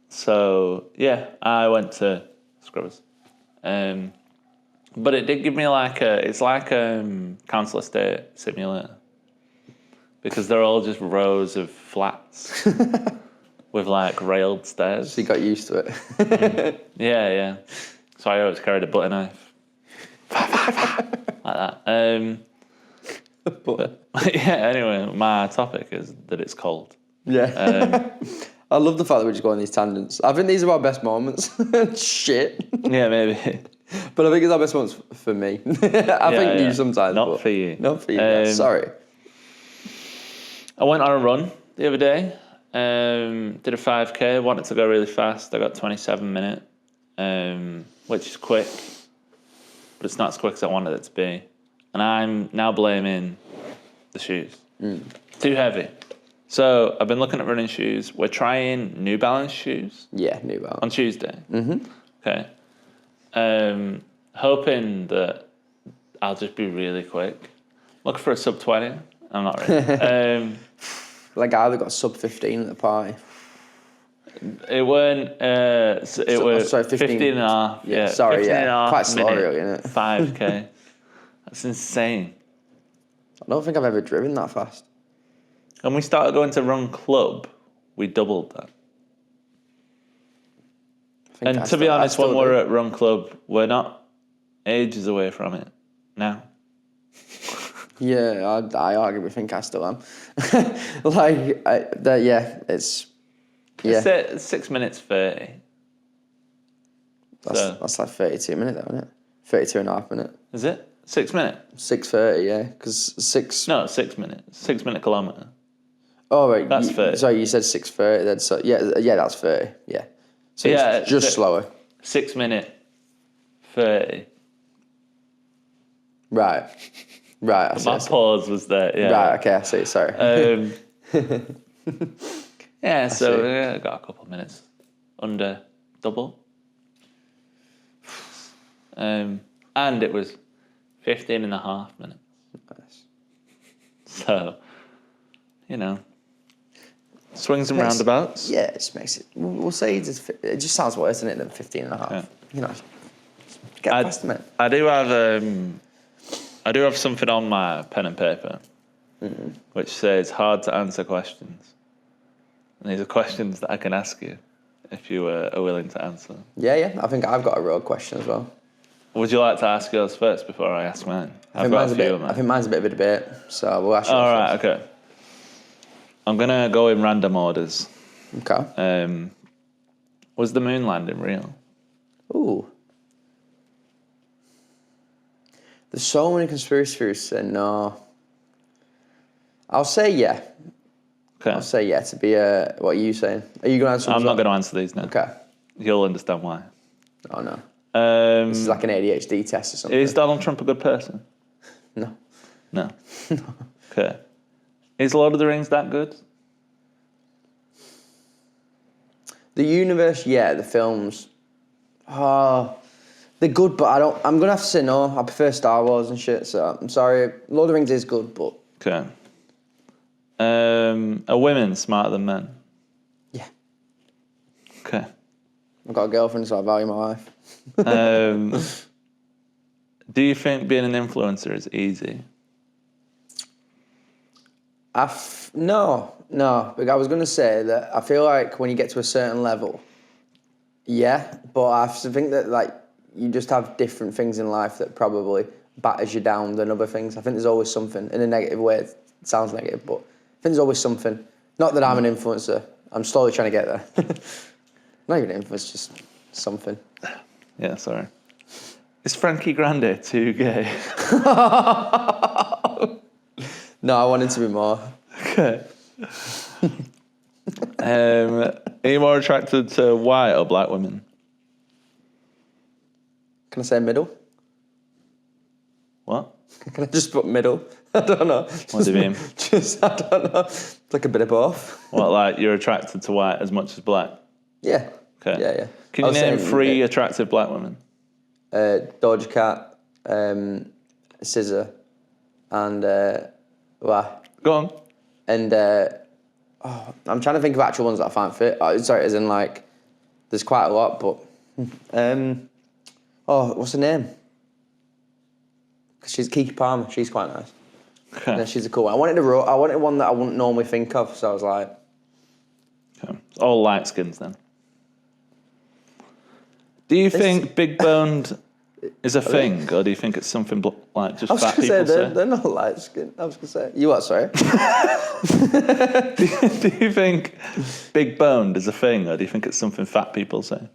So, yeah, I went to scrubbers. But it did give me it's like council estate simulator. Because they're all just rows of flats with like railed stairs. So you got used to it. Yeah. So I always carried a butter knife. Like that. But, yeah, anyway, my topic is that it's cold. Yeah. I love the fact that we just go on these tangents. I think these are our best moments. Shit. Yeah, maybe. But I think it's our best moments for me. I think you sometimes. Not but for you. Not for you. Sorry. I went on a run the other day. Did a 5K. Wanted to go really fast. I got 27 minutes, which is quick, but it's not as quick as I wanted it to be. And I'm now blaming the shoes. Too heavy. So I've been looking at running shoes. We're trying New Balance shoes. Yeah, New Balance. On Tuesday. Okay. Hoping that I'll just be really quick. Looking for a sub 20. I'm not really. Like I got sub 15 at the party. It weren't. It was 15 and a half. Yeah, sorry, 15 and a half quite slow, minute, really, isn't it? 5K. That's insane. I don't think I've ever driven that fast. When we started going to Run Club, we doubled that. And to be honest, when we're at Run Club, we're not ages away from it now. Yeah, I arguably think I still am. It's... Yeah. It's 6 minutes 30. That's like 32 minutes though, isn't it? 32 and a half minutes. Is it? 6 minutes? 6:30, yeah. Because 6... No, 6 minutes. 6 minute kilometre. Oh, right. That's 30. Sorry, you said 6:30 then. So, yeah, that's 30, yeah. So Yeah, it's just slower. 6 minute 30. Right. I see. My pause was there, yeah. Right, okay, I see, sorry. Yeah, so I got a couple of minutes under double. And it was 15 and a half minutes. Nice. So, swings and roundabouts. Yeah, it just makes it... We'll say it just sounds worse, doesn't it, than 15 and a half. Yeah. Get past it. I do have something on my pen and paper, which says hard to answer questions. And these are questions that I can ask you if you are willing to answer. Yeah. I think I've got a road question as well. Would you like to ask yours first before I ask mine? I think mine's a bit of a debate, so we'll ask you. All right, okay. I'm going to go in random orders. Okay. Was the moon landing real? Ooh. There's so many conspiracy theories saying no. I'll say yeah. Okay. I'll say yeah to be what are you saying? Are you going to answer? I'm not going to answer these now. Okay. You'll understand why. Oh no. This is like an ADHD test or something. Is Donald Trump a good person? No. No. Okay. Is Lord of the Rings that good? The universe, yeah. The films, they're good, but I'm gonna have to say no. I prefer Star Wars and shit. So I'm sorry. Lord of the Rings is good, but Okay. Are women smarter than men? yeah. Okay. I've got a girlfriend, so I value my life. Do you think being an influencer is easy? No. But I was going to say that I feel like when you get to a certain level, yeah, but I think that like you just have different things in life that probably batters you down than other things. I think there's always something in a negative way. It sounds negative, but I think there's always something. Not that I'm an influencer. I'm slowly trying to get there. Not even an influencer, just something. Yeah, sorry. Is Frankie Grande too gay? No, I want it to be more. Okay. Are you more attracted to white or black women? Can I say middle? What? Can I just put middle? I don't know. What do you mean? I don't know. It's like a bit of both. What, like you're attracted to white as much as black? Yeah. Okay. Yeah. Can I you was name saying, 3 attractive black women? Doja Cat, Scissor, and well, Go on. and I'm trying to think of actual ones that I find fit. Sorry, as in like, there's quite a lot, but what's her name? She's Kiki Palmer. She's quite nice. Okay. Yeah, she's a cool one. I wanted one that I wouldn't normally think of, so I was like, Okay. All light skins then. Do you think big boned is a thing, or do you think it's something like just I was fat going people to say, say? they're not light skin. I was going to say, you what, sorry? Do you think big boned is a thing, or do you think it's something fat people say?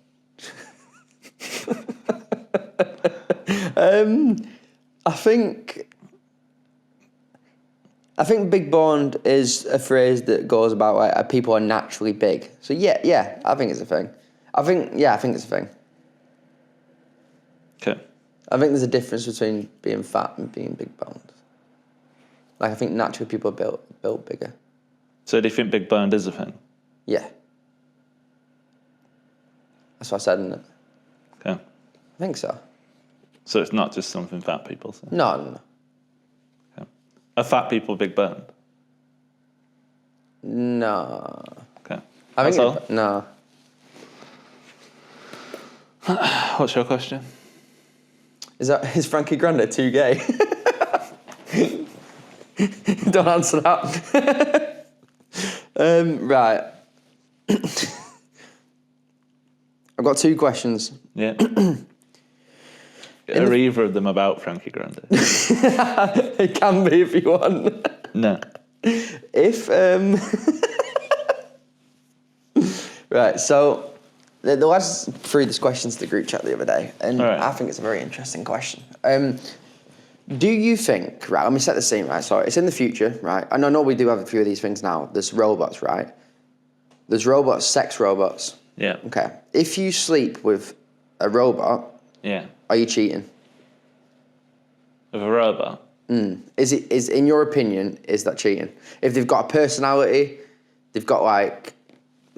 I think big boned is a phrase that goes about like people are naturally big. So yeah, I think it's a thing. I think it's a thing. Okay. I think there's a difference between being fat and being big boned. Like I think naturally people are built bigger. So do you think big boned is a thing? Yeah. That's what I said, isn't it? Okay. I think so. So it's not just something fat people say? No. Okay. Are fat people big boned? No. Okay. I That's think all? no. What's your question? Is Frankie Grande too gay? Don't answer that. Right. I've got 2 questions. Yeah. Are either of them about Frankie Grande? It can be if you want. No. If right, so the lads threw this question to the group chat the other day, and Right. I think it's a very interesting question. Do you think, right, let me set the scene, right, so it's in the future, right, and I know we do have a few of these things now, there's robots, right, there's robots, sex robots, Yeah. okay, if you sleep with a robot, Yeah. are you cheating? With a robot? Is in your opinion, is that cheating? If they've got a personality, they've got like,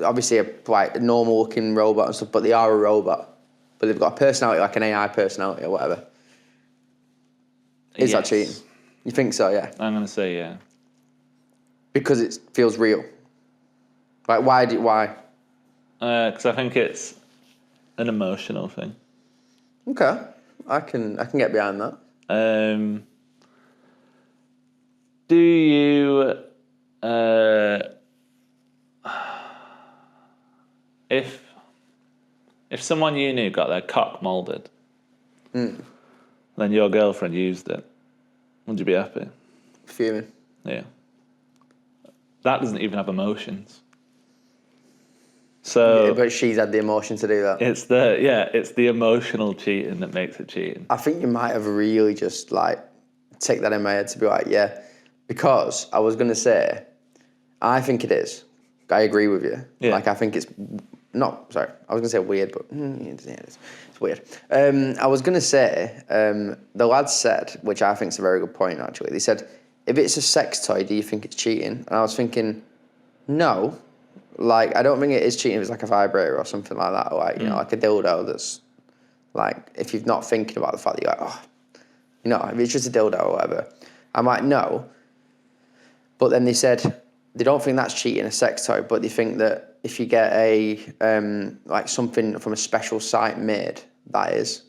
obviously a normal looking robot and stuff, but they are a robot, but they've got a personality like an AI personality or whatever. Is that cheating? You think so? Yeah. I'm going to say yeah. Because it feels real. Like why? Because I think it's an emotional thing. Okay, I can get behind that. Do you, if someone you knew got their cock moulded, then your girlfriend used it, would you be happy? Fuming. Yeah. That doesn't even have emotions. So Yeah, but she's had the emotion to do that. it's the emotional cheating that makes it cheating. I think you might have really just like take that in my head to be like, yeah, because I was gonna say, I think it is. I agree with you. Yeah. Like I think it's not sorry. I was gonna say weird, but it's weird. I was gonna say the lads said, which I think is a very good point actually. They said, if it's a sex toy, do you think it's cheating? And I was thinking, no. Like, I don't think it is cheating if it's like a vibrator or something like that, or like, you know, like a dildo that's like, if you're not thinking about the fact that you're like, oh, you know, if it's just a dildo or whatever, I'm like, no. But then they said they don't think that's cheating, a sex toy, but they think that if you get a, like something from a special site made, that is.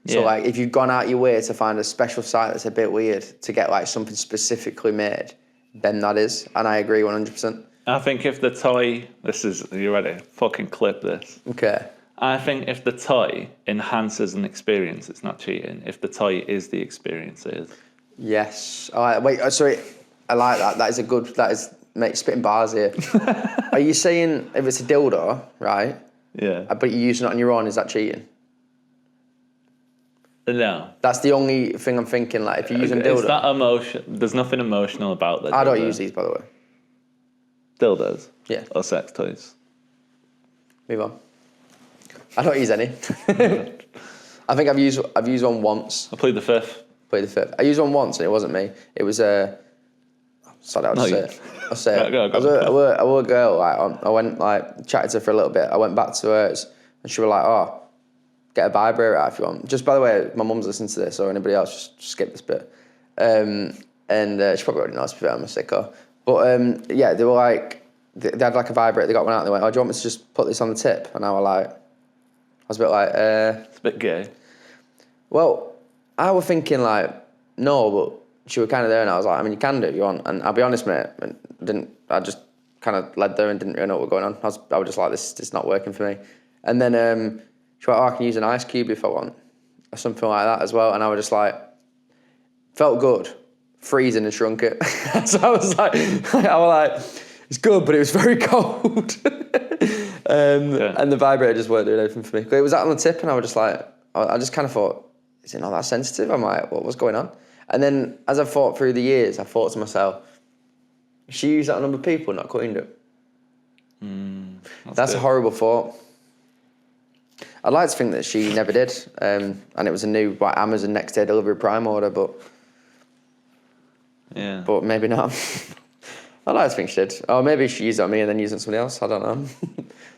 So like, if you've gone out your way to find a special site that's a bit weird to get like something specifically made, then that is. And I agree 100%. I think if the toy, you ready? Fucking clip this. Okay. I think if the toy enhances an experience, it's not cheating. If the toy is the experience, it is. Yes. All right, wait, sorry. I like that. That is a good, that is, mate, spitting bars here. Are you saying if it's a dildo, right? Yeah. But you're using it on your own, is that cheating? No. That's the only thing I'm thinking, like, if you're using dildo. It's not emotion. There's nothing emotional about that. I don't use these, by the way. Dildos? Yeah. Or sex toys? Move on. I don't use any. I think I've used one once. I plead the fifth. Played the fifth. I used one once and it wasn't me. It was sorry, I'll say it. I'll say it. Go. I were a girl. Like, I went like chatted to her for a little bit. I went back to hers and she was like, "Oh, get a vibrator out if you want." Just by the way, my mum's listening to this, or anybody else, just skip this bit. And she probably already knows. To be fair, I'm a sicko. But yeah, they were like, they had like a vibrator. They got one out and they went, "Oh, do you want me to just put this on the tip?" And I was a bit like, It's a bit gay. Well, I was thinking like, no, but she was kind of there and I was like, I mean, you can do it if you want. And I'll be honest, mate, I just kind of led there and didn't really know what was going on. I was just like, this is not working for me. And then she went, "Oh, I can use an ice cube if I want," or something like that as well. And I was just like, felt good, freezing and shrunk it. So I was like, it's good, but it was very cold. And the vibrator just weren't doing anything for me. It was out on the tip and I was just like, I just kind of thought, is it not that sensitive? I'm like, what's going on? And then as I thought through the years, I thought to myself, she used that on other people, not cutting it. That's a horrible thought. I'd like to think that she never did. And it was a new Amazon next day delivery Prime order, but maybe not. I'd like to think she did. Or maybe she used it on me and then used it on somebody else. I don't know.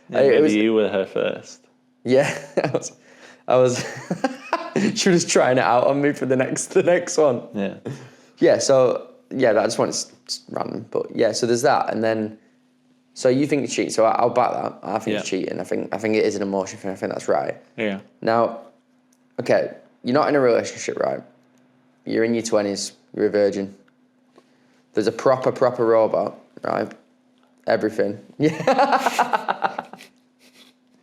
Maybe you were her first. Yeah, I was. She was trying it out on me for the next one. Yeah. Yeah. So yeah, I just wanted to random, but yeah. So there's that, and then so you think it's cheating. So I'll back that. I think it's cheating. I think it is an emotion thing. I think that's right. Yeah. Now, okay, you're not in a relationship, right? You're in your 20s. You're a virgin. There's a proper robot, right? Everything. Yeah.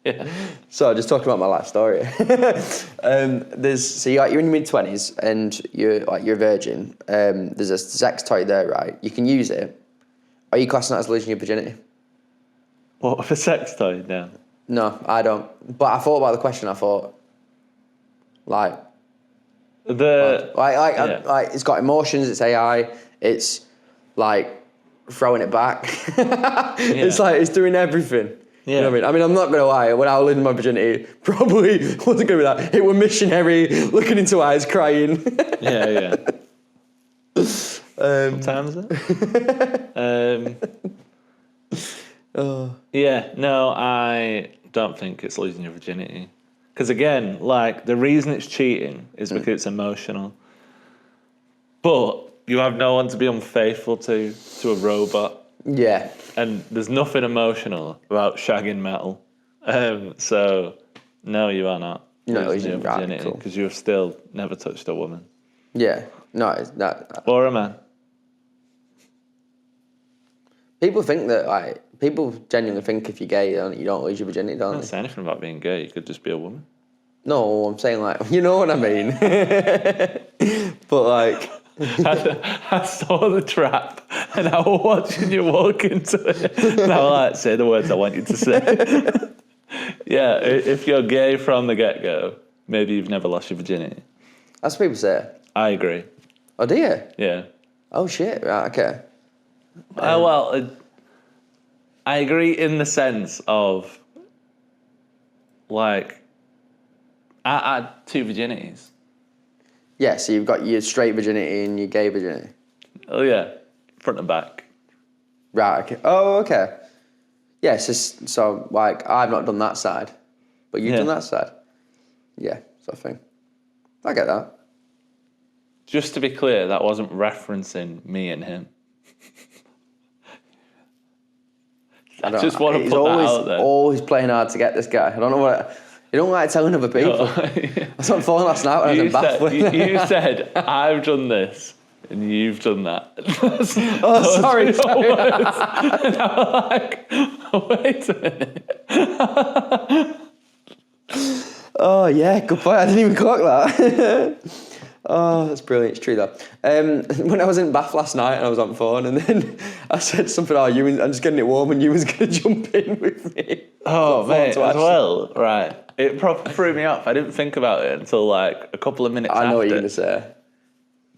Yeah. So just talking about my life story. So you're in your mid-20s and you're a virgin. There's a sex toy there, right? You can use it. Are you classing that as losing your virginity? What, for sex toy? No. No, I don't. But I thought about the question. I thought, like it's got emotions. It's AI. It's like throwing it back. It's like it's doing everything. Yeah. You know what I mean? I'm not gonna lie. When I was losing my virginity, probably wasn't gonna be that. It was missionary, looking into eyes, crying. Yeah. Sometimes. Yeah. No, I don't think it's losing your virginity. Because again, like the reason it's cheating is because it's emotional. But you have no one to be unfaithful to a robot. Yeah. And there's nothing emotional about shagging metal. So, no, you are not. No, losing your virginity because you've still never touched a woman. Yeah. No, it's not. Or a man. People think that, like, people genuinely think if you're gay, you don't lose your virginity, don't I don't they? say anything about being gay. You could just be a woman. No, I'm saying, like, you know what I mean? But, like... I saw the trap and I was watching you walk into it. And I was like, say the words I want you to say. Yeah, if you're gay from the get-go, maybe you've never lost your virginity. That's what people say. I agree. Oh, do you? Yeah. Oh, shit. Right, okay. I agree in the sense of like, I had 2 virginities. Yeah, so you've got your straight virginity and your gay virginity. Oh yeah, front and back. Right, okay. Oh, okay. Yeah, so like, I've not done that side, but you've done that side. Yeah, sort of thing. I get that. Just to be clear, that wasn't referencing me and him. I just want to put that out there. Always playing hard to get this guy. I don't know what... You don't like telling other people. I was on the phone last night when I was in Bath. You said, I've done this, and you've done that. Sorry. And I'm like, wait a minute. Oh, yeah, good point. I didn't even clock that. Oh, that's brilliant. It's true, though. When I was in Bath last night and I was on the phone, and then I said something, I'm just getting it warm, and you was going to jump in with me. Oh, mate, as well. Right. It proper threw me off. I didn't think about it until like a couple of minutes after. I know what you're going to say.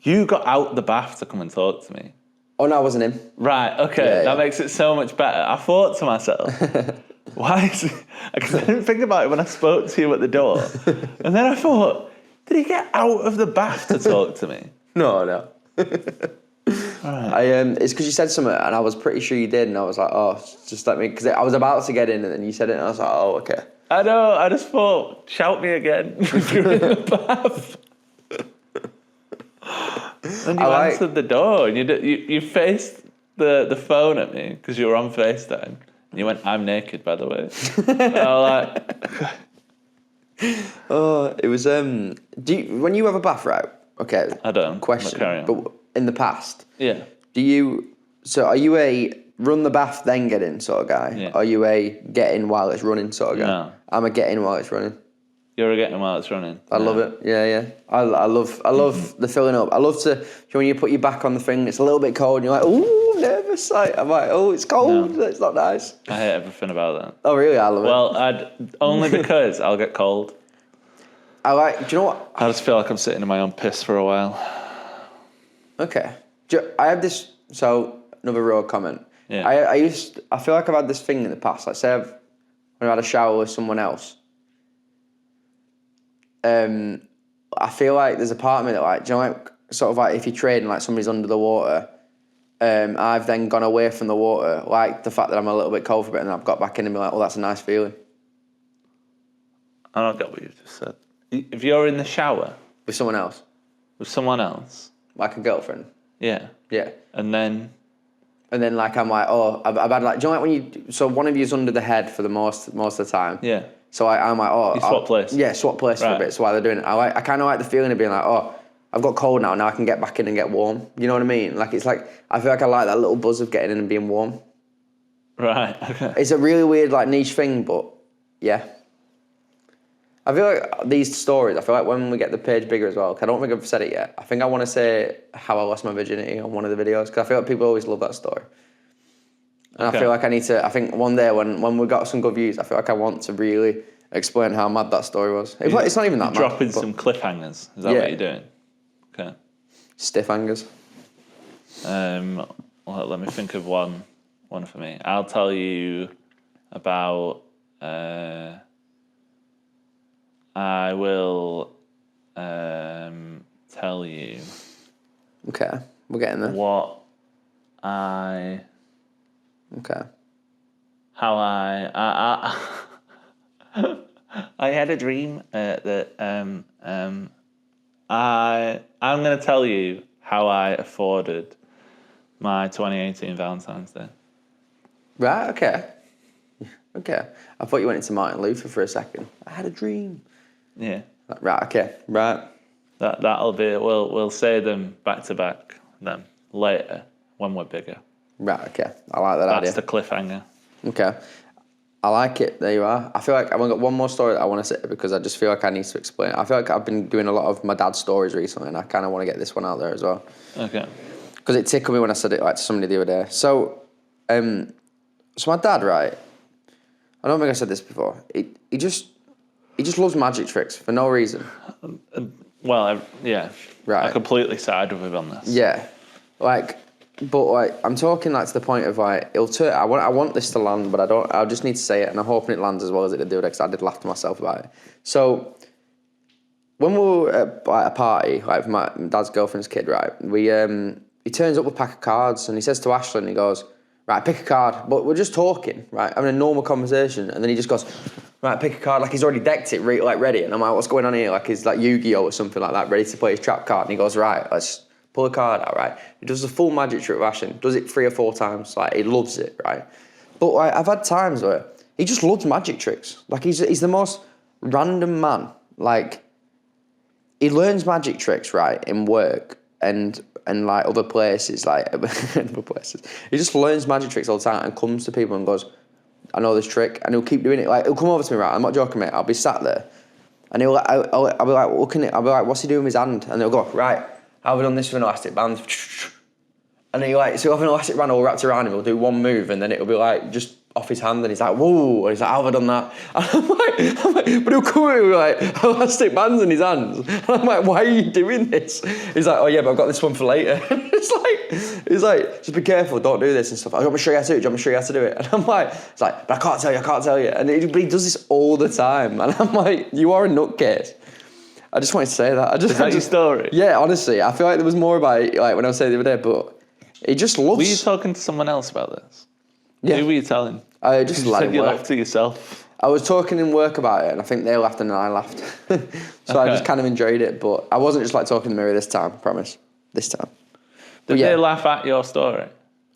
You got out the bath to come and talk to me. Oh, no, I wasn't in. Right, okay. That makes it so much better. I thought to myself, why is it... Because I didn't think about it when I spoke to you at the door. And then I thought, did he get out of the bath to talk to me? No. Right. It's because you said something, and I was pretty sure you did, and I was like, oh, just let me... Because I was about to get in, and then you said it, and I was like, oh, okay. I know, I just thought, shout me again if you're in the bath. And you answered the door, and you faced the phone at me because you were on FaceTime. And you went, I'm naked, by the way. And I was like... Oh, it was... when you have a bath, right? Okay. I don't. Question. Carry on. But in the past... Yeah. Are you a run the bath, then get in sort of guy? Yeah. Are you a get in while it's running sort of guy? No. I'm a get in while it's running. You're getting while it's running. I love it. Yeah. I love the filling up. I love to when you put your back on the thing, it's a little bit cold, and you're like, ooh, nervous. I'm like, oh, it's cold. No. It's not nice. I hate everything about that. Oh, really? I love it. Well, only because I'll get cold. Do you know what? I just feel like I'm sitting in my own piss for a while. Okay. I have this. So another real comment. Yeah. I feel like I've had this thing in the past. Like, say when I've had a shower with someone else. I feel like there's a part of me that, like, do you know, like, sort of like if you're trading, like somebody's under the water, I've then gone away from the water, like the fact that I'm a little bit cold for a bit, and then I've got back in and be like, oh, that's a nice feeling. I don't get what you just said. If you're in the shower With someone else, like a girlfriend. yeah, and then like I'm like, oh, I've had like, do you know, like so one of you's under the head for the most of the time. yeah. So I'm like, oh, you swap place. Yeah, swap place for a bit. So while they're doing it, I kind of like the feeling of being like, oh, I've got cold now I can get back in and get warm. You know what I mean? Like, it's like, I feel like I like that little buzz of getting in and being warm. Right. Okay. It's a really weird, like, niche thing, but yeah. I feel like these stories, I feel like when we get the page bigger as well, 'cause I don't think I've said it yet. I think I want to say how I lost my virginity on one of the videos, because I feel like people always love that story. And I feel like I think one day when we got some good views, I feel like I want to really explain how mad that story was. It's not even that mad. Dropping some cliffhangers. Is that what you're doing? Okay. Stiff hangers. Well, let me think of one for me. I'll tell you about... I will tell you... Okay, we're getting there. Okay. How I had a dream that I'm going to tell you how I afforded my 2018 Valentine's Day. Right. Okay. I thought you went into Martin Luther for a second. I had a dream. Yeah. Right. Okay. Right. That'll be. We'll say them back to back then later when we're bigger. Right. Okay. I like that idea. That's the cliffhanger. Okay. I like it. There you are. I feel like I've got one more story that I want to say because I just feel like I need to explain it. I feel like I've been doing a lot of my dad's stories recently, and I kind of want to get this one out there as well. Okay. Because it tickled me when I said it like to somebody the other day. So my dad, right? I don't think I said this before. He just loves magic tricks for no reason. Well, yeah. Right. I completely side with him on this. Yeah. Like, But like, I'm talking like to the point of like, it'll turn. I want this to land, but I don't. I just need to say it, and I'm hoping it lands as well as it did the other. Because I did laugh to myself about it. So when we were at like, a party, like with my dad's girlfriend's kid, right? He turns up with a pack of cards, and he says to Ashley, he goes, "Right, pick a card." But we're just talking, right, having a normal conversation, and then he just goes, "Right, pick a card." Like he's already decked it, like ready, and I'm like, "What's going on here?" Like he's like Yu-Gi-Oh or something like that, ready to play his trap card, and he goes, "Right, let's." Pull a card out, right? He does the full magic trick with Ashen. Does it 3 or 4 times. Like, he loves it, right? But like, I've had times where he just loves magic tricks. Like, he's the most random man. Like, he learns magic tricks, right, in work and like other places, like other places. He just learns magic tricks all the time and comes to people and goes, "I know this trick," and he'll keep doing it. Like, he'll come over to me, right? I'm not joking, mate. I'll be sat there, and I'll be like looking at. I'll be like, "What's he doing with his hand?" And they'll go, "Right. How have we done this with an elastic band?" And he like, so he'll have an elastic band all wrapped around him, he'll do one move and then it'll be like just off his hand and he's like, "Whoa," and he's like, "How have I done that?" And I'm like, but he'll come in with like elastic bands in his hands. And I'm like, "Why are you doing this?" He's like, "Oh yeah, but I've got this one for later." He's like, "Just be careful, don't do this and stuff." "I'm gonna show you how to do it, I'm gonna show you how to do it." And I'm like, it's like, "But I can't tell you. And he does this all the time. And I'm like, "You are a nutcase." I just wanted to say that. Is that your story? Yeah, honestly, I feel like there was more about it, like when I was saying the other day, but he just loves. Were you talking to someone else about this? Yeah. Who were you telling? I just you let said him you work. laughed to yourself. I was talking in work about it, and I think they laughed and I laughed. So I just kind of enjoyed it, but I wasn't just like talking to the mirror this time. I promise. This time. Did they laugh at your story?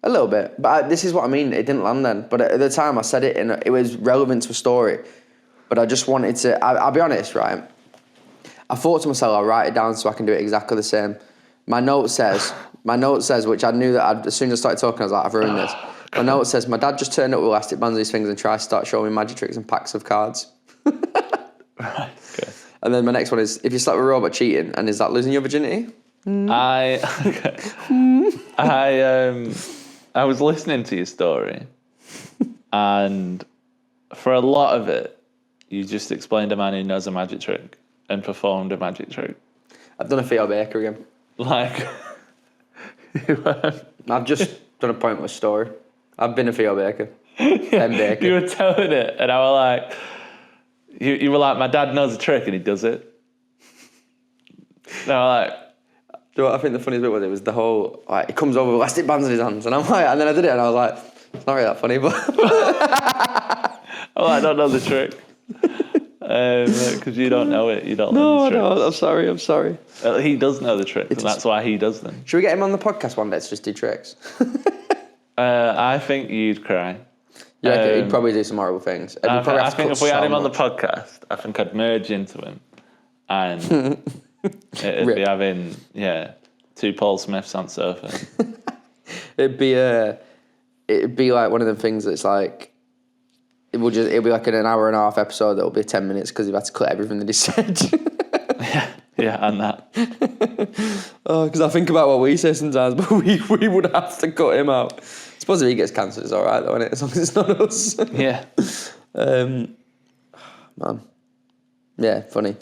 A little bit, but this is what I mean. It didn't land then, but at the time I said it, and it was relevant to a story. But I just wanted to. I'll be honest, right? I thought to myself, I'll write it down so I can do it exactly the same. My note says, which I knew that as soon as I started talking, I was like, "I've ruined this." My note says, "My dad just turned up with elastic bands on his fingers and tried to start showing me magic tricks and packs of cards." Right, okay. And then my next one is, "If you slap a robot cheating, and is that losing your virginity?" I was listening to your story, and for a lot of it, you just explained a man who knows a magic trick and performed a magic trick. I've done a Theo Baker again. Like, I've just done a pointless story. I've been a Theo Baker. Ben Baker. You were telling it, and I was like, you were like, "My dad knows a trick and he does it." And I was like, Do you know what I think the funniest bit was? It was the whole, like, he comes over with elastic bands in his hands, and I'm like, and then I did it, and I was like, it's not really that funny, but. "Oh, I don't know the trick." Because you don't know it, you don't know the trick. No, I'm sorry. He does know the trick, and that's why he does them. Should we get him on the podcast one day to just do tricks? I think you'd cry. Yeah, he'd probably do some horrible things. I think if we had him on the podcast, I think I'd merge into him, and it'd be having 2 Paul Smiths on sofa. It'd be like one of them things that's like, it'll be like an hour and a half episode that'll be 10 minutes because you've had to cut everything that he said. yeah, and that. Because I think about what we say sometimes, but we would have to cut him out. I suppose if he gets cancelled, it's all right though, isn't it? As long as it's not us. Yeah. Man. Yeah, funny.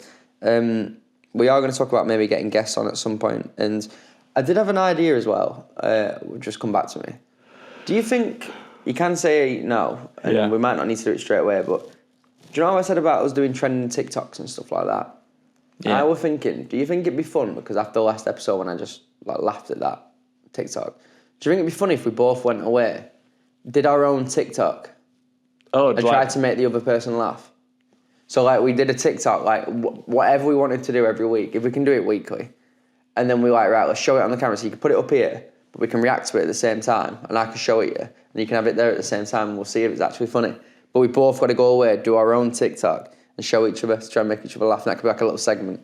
We are going to talk about maybe getting guests on at some point, and I did have an idea as well. Just come back to me. Do you think you can say no, and we might not need to do it straight away, but do you know how I said about us doing trending TikToks and stuff like that? Yeah. I was thinking, do you think it'd be fun? Because after the last episode when I just like laughed at that TikTok, do you think it'd be funny if we both went away, did our own TikTok, and tried to make the other person laugh? So like we did a TikTok, like whatever we wanted to do every week, if we can do it weekly, and then we like, right, let's show it on the camera so you can put it up here, but we can react to it at the same time, and I can show it you, and you can have it there at the same time, and we'll see if it's actually funny. But we both got to go away, do our own TikTok, and show each other to try and make each other laugh, and that could be like a little segment.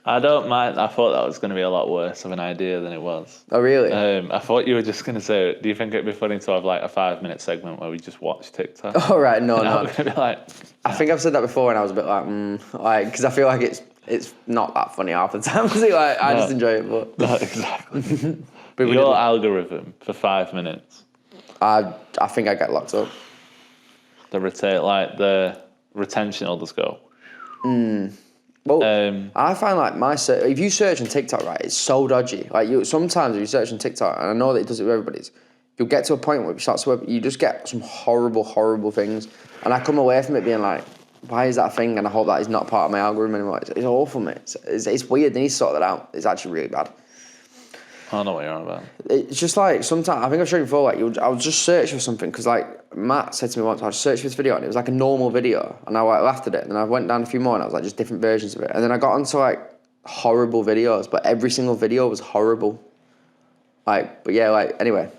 I don't mind. I thought that was going to be a lot worse of an idea than it was. Oh, really? I thought you were just going to say, do you think it'd be funny to have like a 5-minute segment where we just watch TikTok? Oh, right, no. We're going to be like... I think I've said that before and I was a bit like, because I feel like it's not that funny half the time. I just enjoy it, but... No, exactly. But your algorithm for 5 minutes. I think I get locked up. The retention will just go... Well, Um, I find like if you search on TikTok, right, it's so dodgy. Like sometimes if you search on TikTok, and I know that it does it with everybody's, you'll get to a point where you just get some horrible, horrible things, and I come away from it being like, why is that a thing? And I hope that is not part of my algorithm anymore. It's awful, mate. It's weird. They need to sort that out. It's actually really bad. I don't know what you're on about. It's just like sometimes I think I've shown you before. Like I'll just search for something because like Matt said to me once, I searched for this video and it was like a normal video, and I like laughed at it. And then I went down a few more and I was like just different versions of it. And then I got onto like horrible videos, but every single video was horrible. Like, but yeah, like anyway.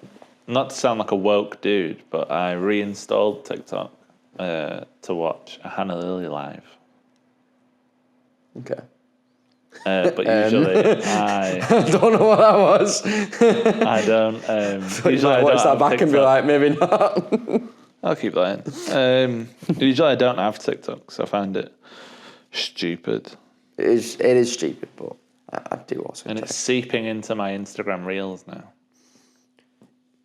Not to sound like a woke dude, but I reinstalled TikTok to watch a Hannah Lily live. Okay. But usually I don't know what that was. I don't. Usually I watch don't that back have and be TikTok. like, maybe not. I'll keep that in. Usually I don't have TikTok, so I find it stupid. It is stupid, but I do also. And it's seeping into my Instagram Reels now.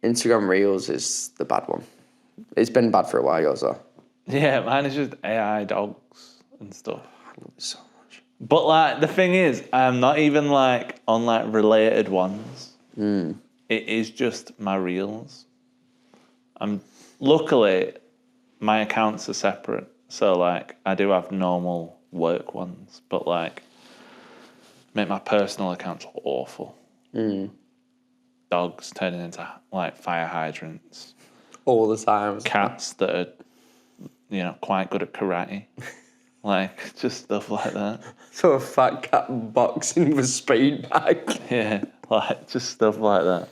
Instagram Reels is the bad one. It's been bad for a while, yours though. Yeah, mine is just AI dogs and stuff. I love it so much. But like the thing is, I'm not even like on like related ones. It is just my reels. Luckily my accounts are separate, so like I do have normal work ones, but like make my personal accounts awful. Dogs turning into like fire hydrants. All the time. Cats that are quite good at karate. Like, just stuff like that. So a fat cat boxing with speed bag. Yeah, like, just stuff like that.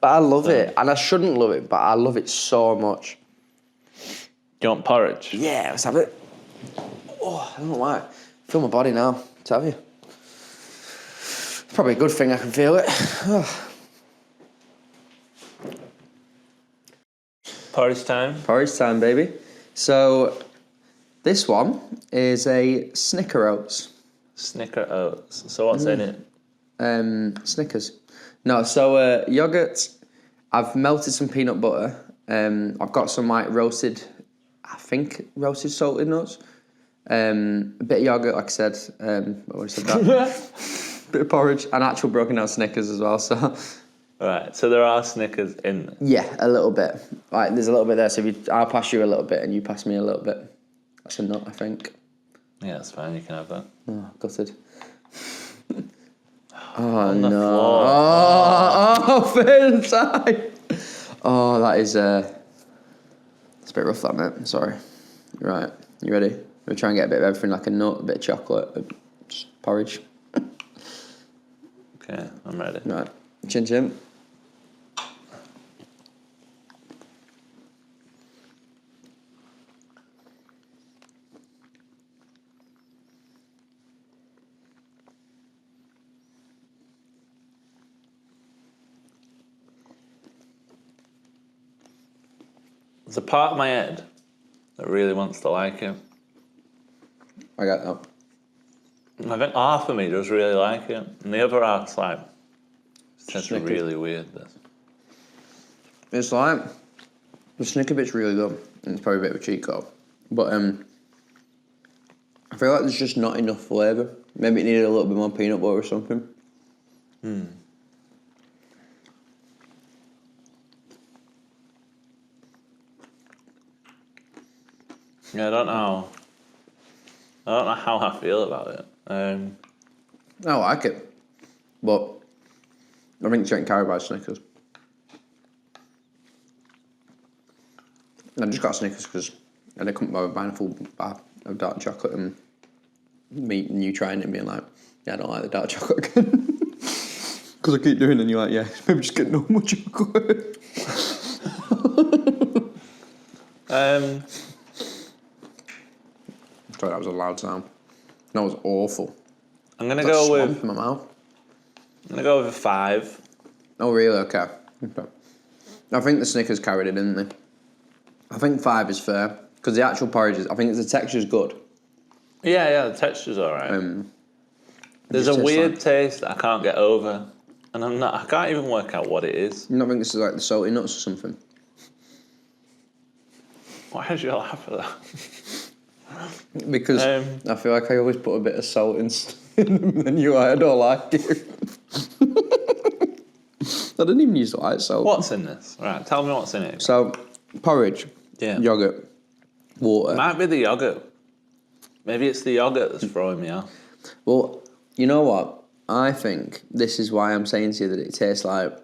But I love it, and I shouldn't love it, but I love it so much. You want porridge? Yeah, let's have it. Oh, I don't know why. I feel my body now, tell you. It's probably a good thing I can feel it. Porridge time? Porridge time, baby. So, this one is a Snicker Oats. Snicker oats. So what's in it? Snickers. No, so yogurt. I've melted some peanut butter. I've got some like roasted salted nuts. A bit of yogurt, like I said. I already said that. Bit of porridge and actual broken down Snickers as well. So. Right, so there are Snickers in there. Yeah, a little bit. Like there's a little bit there. So I'll pass you a little bit and you pass me a little bit. That's a nut, I think. Yeah, that's fine. You can have that. Oh, gutted. On the no. floor. Oh, fair side. Oh, that is it's a bit rough, that, mate. Sorry. Right, you ready? We'll try and get a bit of everything, like a nut, a bit of chocolate, porridge. Okay, I'm ready. Right, chin chin. There's a part of my head that really wants to like it. I got that. I think half of me does really like it, and the other half's like, it's Snickers. really weird, this. It's like, the Snicker bit's really good, and it's probably a bit of a cheat code. But I feel like there's just not enough flavour. Maybe it needed a little bit more peanut butter or something. Yeah, I don't know how I feel about it. I like it, but I think it's getting carried by Snickers. I just got Snickers because I couldn't bother buying a full bar of dark chocolate and me and you trying it and being like, yeah, I don't like the dark chocolate again. Because I keep doing it and you're like, yeah, maybe just get normal chocolate. Sorry, that was a loud sound. That was awful. I'm gonna That go with swamp in my mouth. a 5. Oh, really? Okay. I think the Snickers carried it, didn't they? I think 5 is fair. Because the actual porridge is, I think the texture's good. Yeah, the texture's alright. There's just a tastes weird like- taste that I can't get over, and I can't even work out what it is. You don't think this is like the salty nuts or something? Why did you laugh at that? Because I feel like I always put a bit of salt in the menu. I don't like it. I didn't even use white salt. What's in this? Right, tell me what's in it. So, porridge, Yeah. yogurt, water. Might be the yogurt. Maybe it's the yogurt that's throwing me off. Well, you know what? I think this is why I'm saying to you that it tastes like...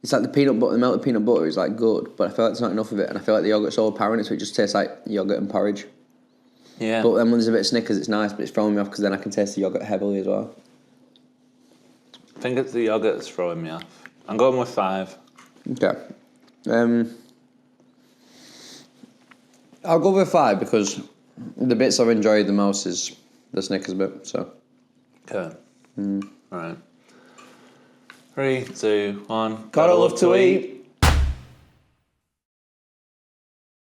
It's like the peanut butter, the melted peanut butter is like good, but I feel like there's not enough of it, and I feel like the yogurt's overpowering it, so it just tastes like yogurt and porridge. Yeah. But then when there's a bit of Snickers, it's nice, but it's throwing me off because then I can taste the yogurt heavily as well. I think it's the yogurt that's throwing me off. I'm going with 5. Okay. I'll go with 5 because the bits I've enjoyed the most is the Snickers bit, so... Okay. All right. 3, 2, 1. Gotta love to eat.